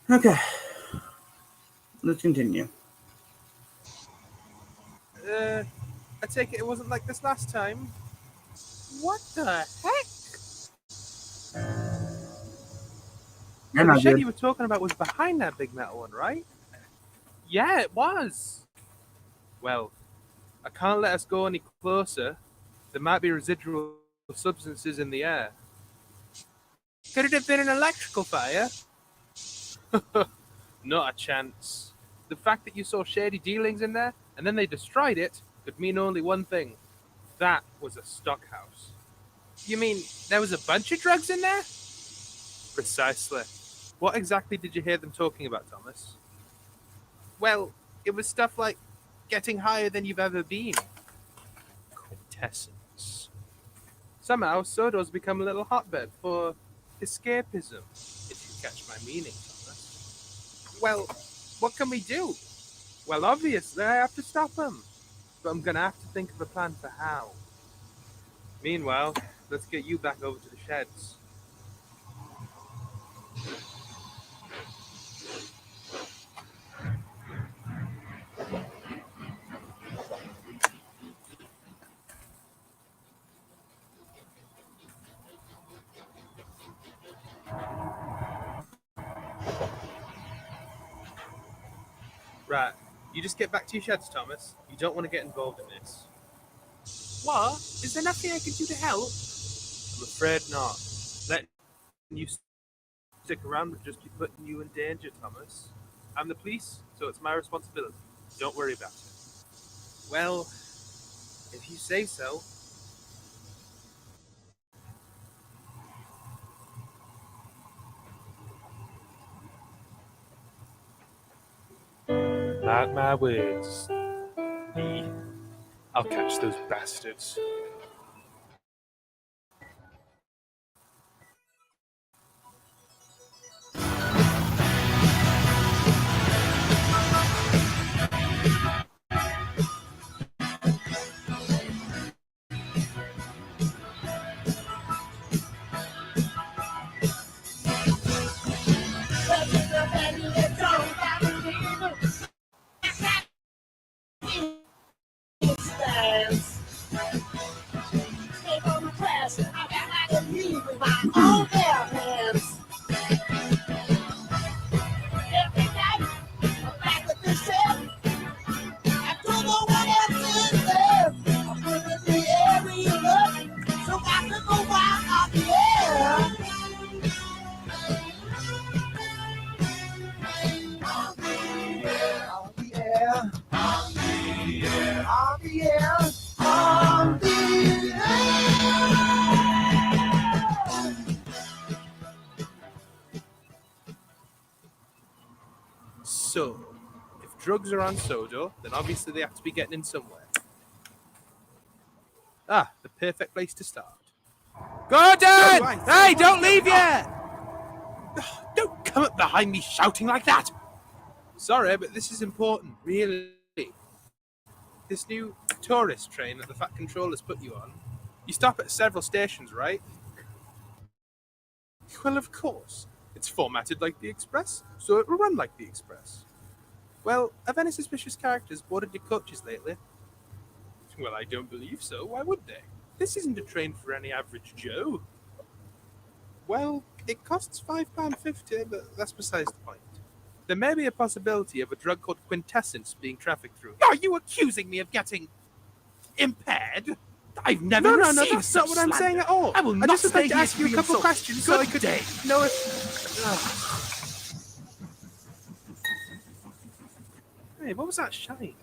Okay. Let's continue. I take it wasn't like this last time. What the heck? You're So the not shed good. you were talking about was behind that big metal one, right? Yeah, it was. Well, I can't let us go any closer. There might be residual substances in the air. Could it have been an electrical fire? Not a chance. The fact that you saw shady dealings in there and then they destroyed it could mean only one thing. That was a stockhouse. You mean there was a bunch of drugs in there? Precisely. What exactly did you hear them talking about, Thomas? Well, it was stuff like getting higher than you've ever been. Quintessence. Somehow, Sodo's become a little hotbed for escapism, if you catch my meaning, Thomas. Well, what can we do? Well, obviously, I have to stop him. But I'm gonna have to think of a plan for how. Meanwhile, let's get you back over to the sheds. Right. You just get back to your sheds, Thomas. You don't want to get involved in this. What? Is there nothing I can do to help? I'm afraid not. Letting you stick around would just be putting you in danger, Thomas. I'm the police, so it's my responsibility. Don't worry about it. Well, if you say so. Mark my words. Me. I'll catch those bastards. So, if drugs are on Sodo, then obviously they have to be getting in somewhere. Ah, the perfect place to start. Gordon! Hey, don't leave yet! Don't come up behind me shouting like that! Sorry, but this is important, really. This new tourist train that the Fat Controller's put you on, you stop at several stations, right? Well, of course. It's formatted like the Express, so it will run like the Express. Well, have any suspicious characters boarded your coaches lately? Well, I don't believe so. Why would they? This isn't a train for any average Joe. Well, it costs £5.50, but that's besides the point. There may be a possibility of a drug called quintessence being trafficked through. Are you accusing me of getting impaired? I've never No, received that's not what I'm slander. saying at all. I will not just would like stay to here ask to you be a couple insulted. questions so I Good could day. know if. Hey, what was that shine?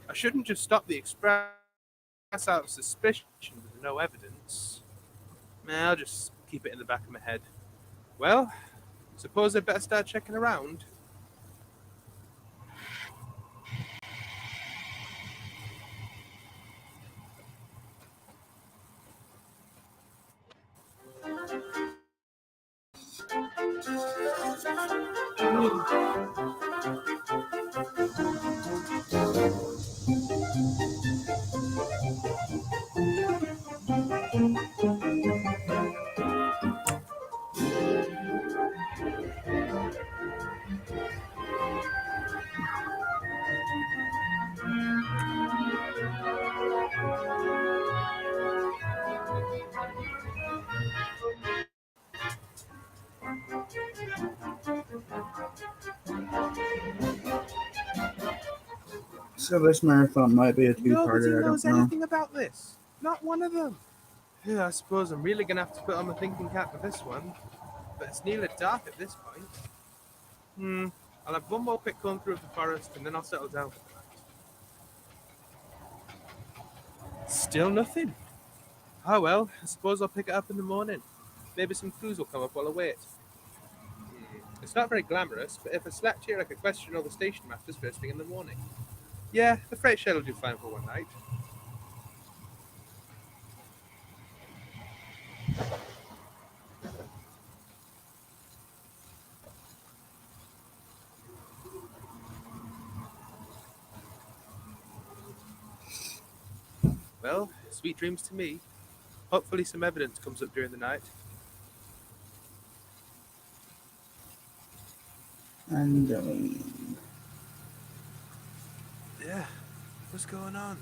I shouldn't just stop the express out of suspicion with no evidence. I'll just keep it in the back of my head. Well, suppose I'd better start checking around. So this marathon might be a Nobody two-parter. I knows don't know. anything about this. Not one of them. Yeah, I suppose I'm really gonna have to put on my thinking cap for this one. But it's nearly dark at this point. I'll have one more quick comb through the forest and then I'll settle down for the night. Still nothing. Oh well, I suppose I'll pick it up in the morning. Maybe some clues will come up while I wait. It's not very glamorous, but if I slept here I could question all the station masters first thing in the morning. Yeah, the freight shed will do fine for one night. Well, sweet dreams to me. Hopefully some evidence comes up during the night. And Yeah, what's going on?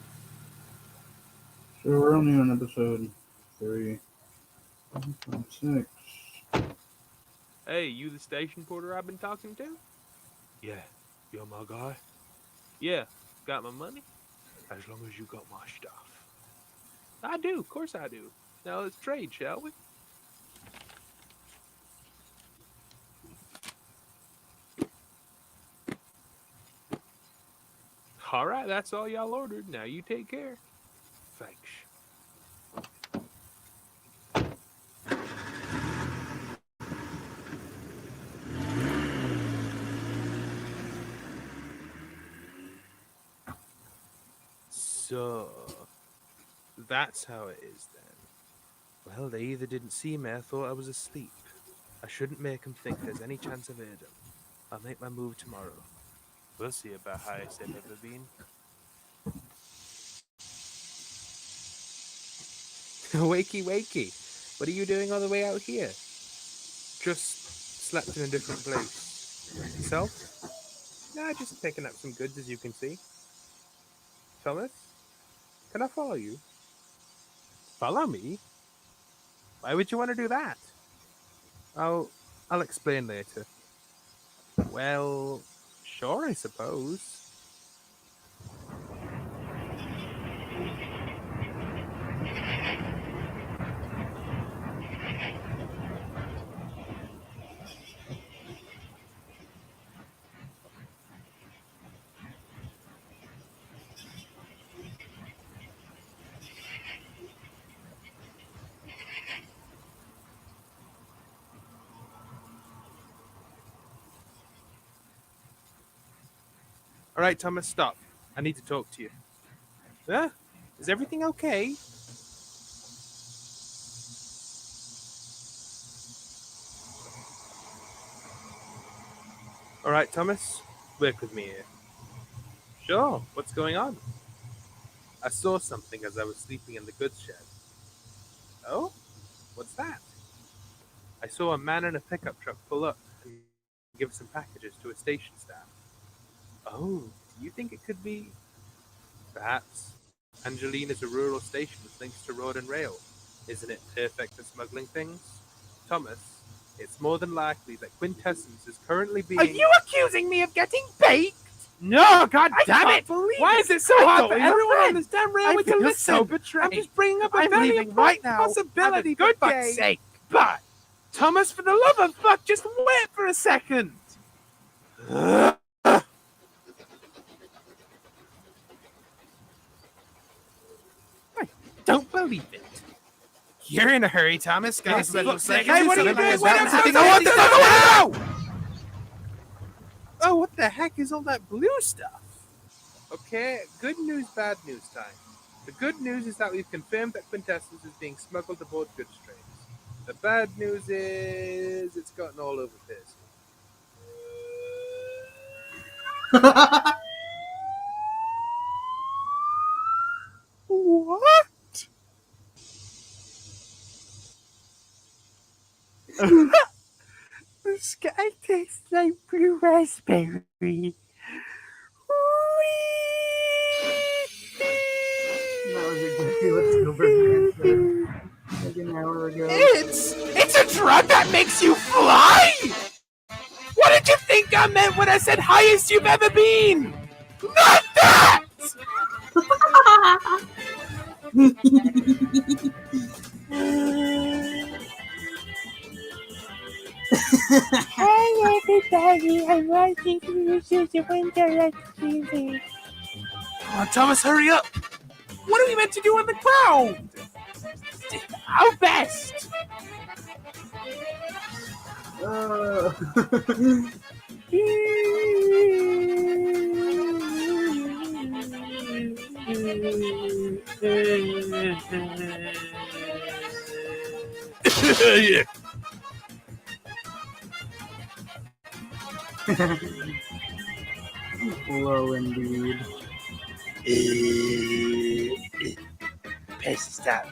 so we're only on episode 3.6. Hey, you the station porter I've been talking to? Yeah, you're my guy. Yeah, got my money? As long as you got my stuff. I do, of course I do. Now let's trade, shall we? Alright, that's all y'all ordered. Now you take care. Thanks. So, that's how it is then. Well, they either didn't see me or thought I was asleep. I shouldn't make them think there's any chance of aiding. I'll make my move tomorrow. We'll see about highest I've ever been. Wakey, wakey. What are you doing all the way out here? Just slept in a different place. Yourself? Nah, just picking up some goods, as you can see. Thomas? Can I follow you? Follow me? Why would you want to do that? I'll explain later. Well, sure, I suppose. All right, Thomas, stop. I need to talk to you. Huh? Is everything okay? All right, Thomas, work with me here. Sure, what's going on? I saw something as I was sleeping in the goods shed. Oh? What's that? I saw a man in a pickup truck pull up and give some packages to a station staff. Oh, do you think it could be? Perhaps. Angeline is a rural station with links to road and rail. Isn't it perfect for smuggling things? Thomas, it's more than likely that Quintessence is currently being... Are you accusing me of getting baked? No, God damn it! Why is it so hard for everyone on this damn railway to listen? So betrayed. I'm just bringing up a I'm very leaving right important now. possibility, Have a for good fuck's day. sake. But, Thomas, for the love of fuck, just wait for a second. I don't believe it. You're in a hurry, Thomas. Got a special second. Hey, what are you doing? Wait, I'm I supposed want to- this now! Oh, what the heck is all that blue stuff? Okay, good news, bad news time. The good news is that we've confirmed that Quintessence is being smuggled aboard goods trains. The bad news is it's gotten all over this. What? The sky tastes like blue raspberry. That was exactly what Spielberg said like an hour ago. It's a drug that makes you fly! What did you think I meant when I said highest you've ever been? Not that! Hi everybody, I'm watching the winter activity. Oh, Thomas, hurry up! What are we meant to do on the ground? Our best! Yeah. Low indeed. Percy, stop.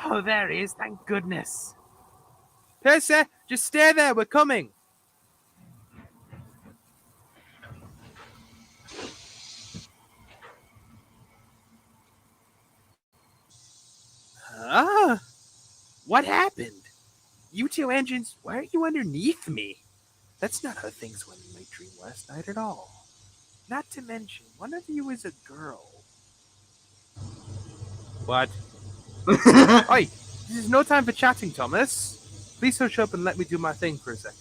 Oh, there he is, thank goodness. Percy, just stay there, we're coming. Ah, what happened? You two engines, why are you underneath me? That's not how things went in my dream last night at all. Not to mention, one of you is a girl. What? Oi, this is no time for chatting, Thomas. Please hush up and let me do my thing for a second.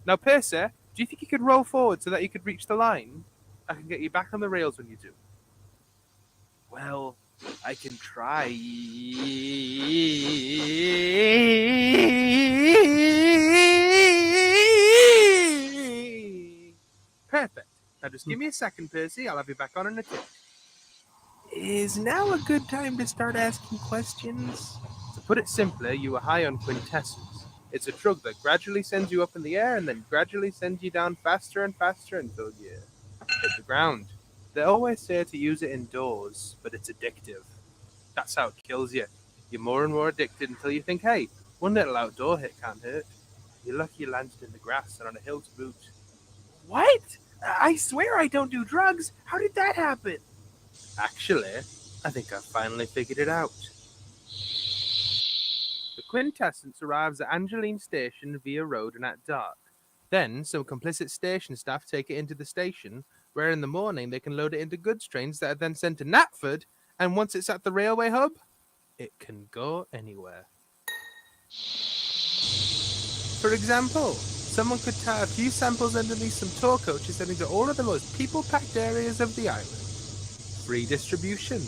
Now, Percy, do you think you could roll forward so that you could reach the line? I can get you back on the rails when you do. Well, I can try. Perfect. Now just give me a second, Percy. I'll have you back on in a tick. Is now a good time to start asking questions? To put it simply, you are high on quintessence. It's a drug that gradually sends you up in the air and then gradually sends you down faster and faster until you hit the ground. They always say to use it indoors, but it's addictive. That's how it kills you. You're more and more addicted until you think, hey, one little outdoor hit can't hurt. You're lucky you landed in the grass and on a hill to boot. What? I swear I don't do drugs. How did that happen? Actually, I think I've finally figured it out. The quintessence arrives at Angeline Station via road and at dark. Then, some complicit station staff take it into the station, where in the morning they can load it into goods trains that are then sent to Knapford, and once it's at the railway hub, it can go anywhere. For example, someone could tie a few samples underneath some tour coaches heading to all of the most people-packed areas of the island. Free distribution.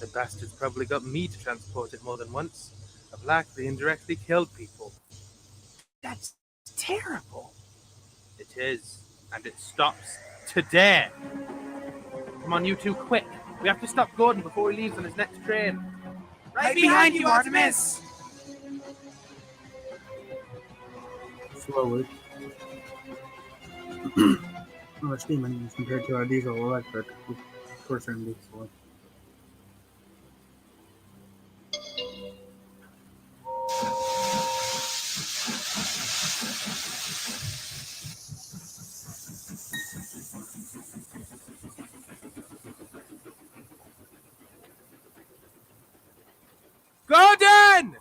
The bastards probably got me to transport it more than once. I've likely indirectly killed people. That's terrible. It is, and it stops today. Come on, you two, quick. We have to stop Gordon before he leaves on his next train. Right behind you, Artemis! Slowly. Well, the steam engines compared to our diesel electric, of course, they're going to be slow. Gordon!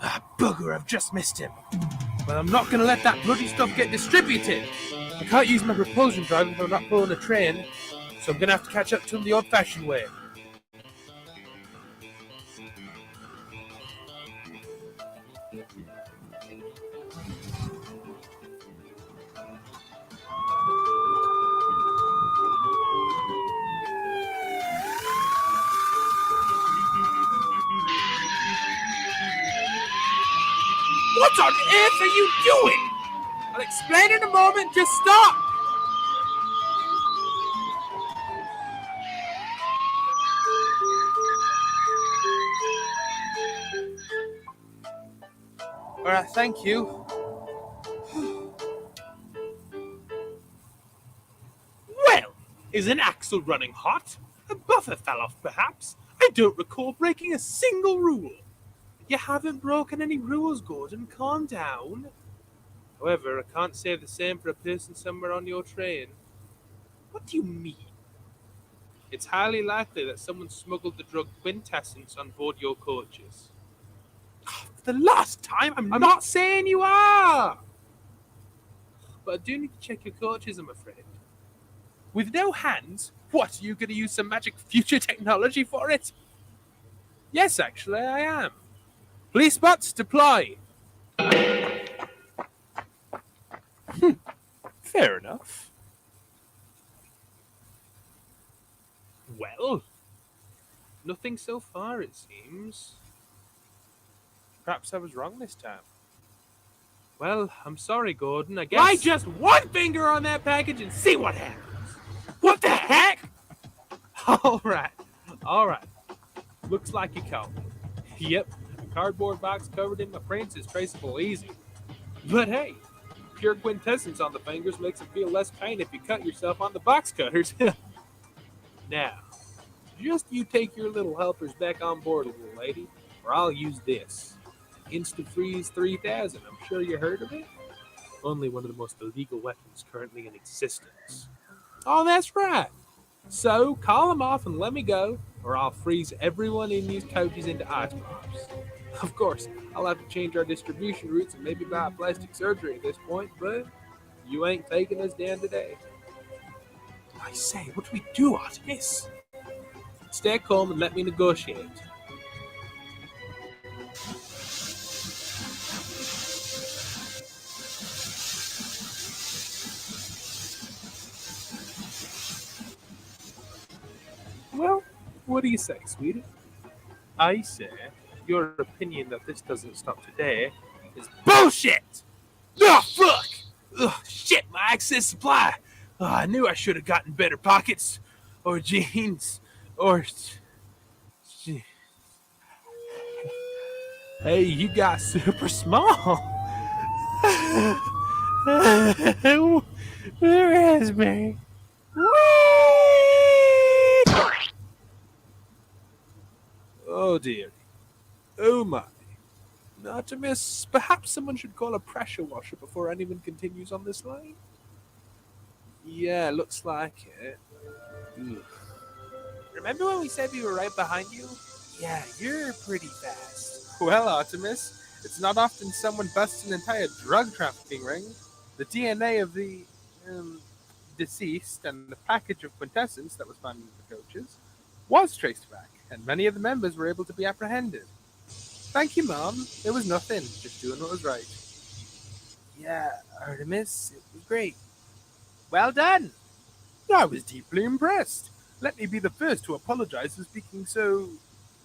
Ah, bugger, I've just missed him. Well, I'm not going to let that bloody stuff get distributed. I can't use my propulsion drive if I'm not pulling a train, so I'm going to have to catch up to him the old-fashioned way. What on earth are you doing? I'll explain in a moment, just stop! Alright, thank you. Well, is an axle running hot? A buffer fell off, perhaps? I don't recall breaking a single rule. You haven't broken any rules, Gordon. Calm down. However, I can't say the same for a person somewhere on your train. What do you mean? It's highly likely that someone smuggled the drug quintessence on board your coaches. For the last time, I'm not saying you are! But I do need to check your coaches, I'm afraid. With no hands, what, are you going to use some magic future technology for it? Yes, actually, I am. Police bots, deploy! Fair enough. Well, nothing so far, it seems. Perhaps I was wrong this time. Well, I'm sorry, Gordon, I guess... Lie just one finger on that package and see what happens! What the heck?! Alright. Looks like you caught me. Yep, a cardboard box covered in my prints is traceable easy. But hey, pure quintessence on the fingers makes it feel less pain if you cut yourself on the box cutters. Now, just you take your little helpers back on board, little lady, or I'll use this. Insta-Freeze 3000, I'm sure you heard of it? Only one of the most illegal weapons currently in existence. Oh, that's right. So, call them off and let me go, or I'll freeze everyone in these coaches into ice pops. Of course, I'll have to change our distribution routes and maybe buy plastic surgery at this point, but you ain't taking us down today. I say, what do we do, Artemis? Stay calm and let me negotiate. Well, what do you say, sweetie? I say, your opinion that this doesn't stop today is bullshit! Oh, fuck! Ugh, shit, my excess supply! I knew I should have gotten better pockets, or jeans, or... Hey, you got super small! Raspberry! Oh dear. Oh my. Not to miss. Perhaps someone should call a pressure washer before anyone continues on this line. Yeah, looks like it. Ugh. Remember when we said we were right behind you? Yeah, you're pretty fast. Well, Artemis, it's not often someone busts an entire drug trafficking ring. The DNA of the deceased and the package of quintessence that was found in the coaches was traced back, and many of the members were able to be apprehended. Thank you, Mom. It was nothing, just doing what was right. Yeah, Artemis, it was great. Well done. I was deeply impressed. Let me be the first to apologize for speaking so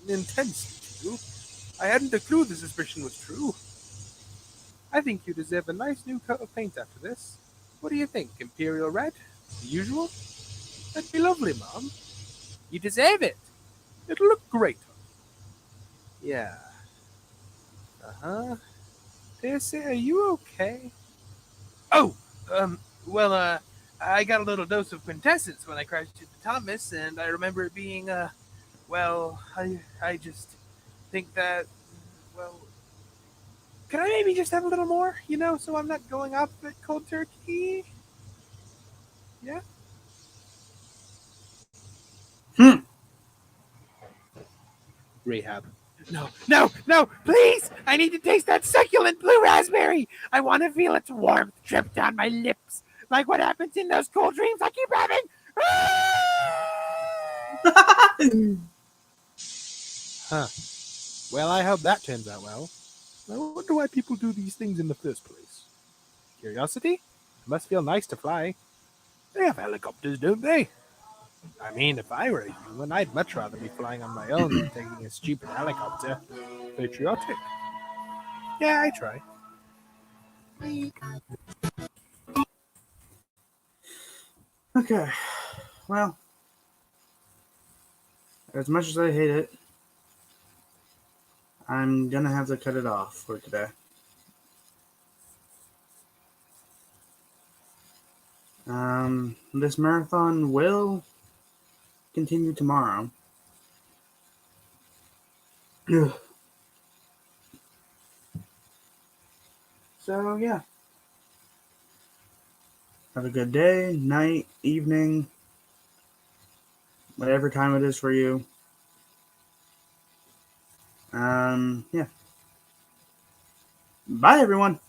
intensely to you. I hadn't a clue the suspicion was true. I think you deserve a nice new coat of paint after this. What do you think? Imperial red? The usual? That'd be lovely, Mom. You deserve it. It'll look great. Yeah. Uh-huh. Percy, are you okay? Oh, well, I got a little dose of quintessence when I crashed into Thomas, and I remember it being, well, I just think that, well, can I maybe just have a little more, so I'm not going off at cold turkey? Yeah? Rehab. No, please! I need to taste that succulent blue raspberry! I want to feel its warmth drip down my lips, like what happens in those cool dreams I keep having! Huh. Well, I hope that turns out well. I wonder why people do these things in the first place. Curiosity? It must feel nice to fly. They have helicopters, don't they? I mean, if I were a human, I'd much rather be flying on my own than taking a stupid helicopter. Patriotic. Yeah, I try. Okay. Well, as much as I hate it, I'm gonna have to cut it off for today. This marathon will continue tomorrow. So, yeah. Have a good day, night, evening, whatever time it is for you. Yeah. Bye, everyone.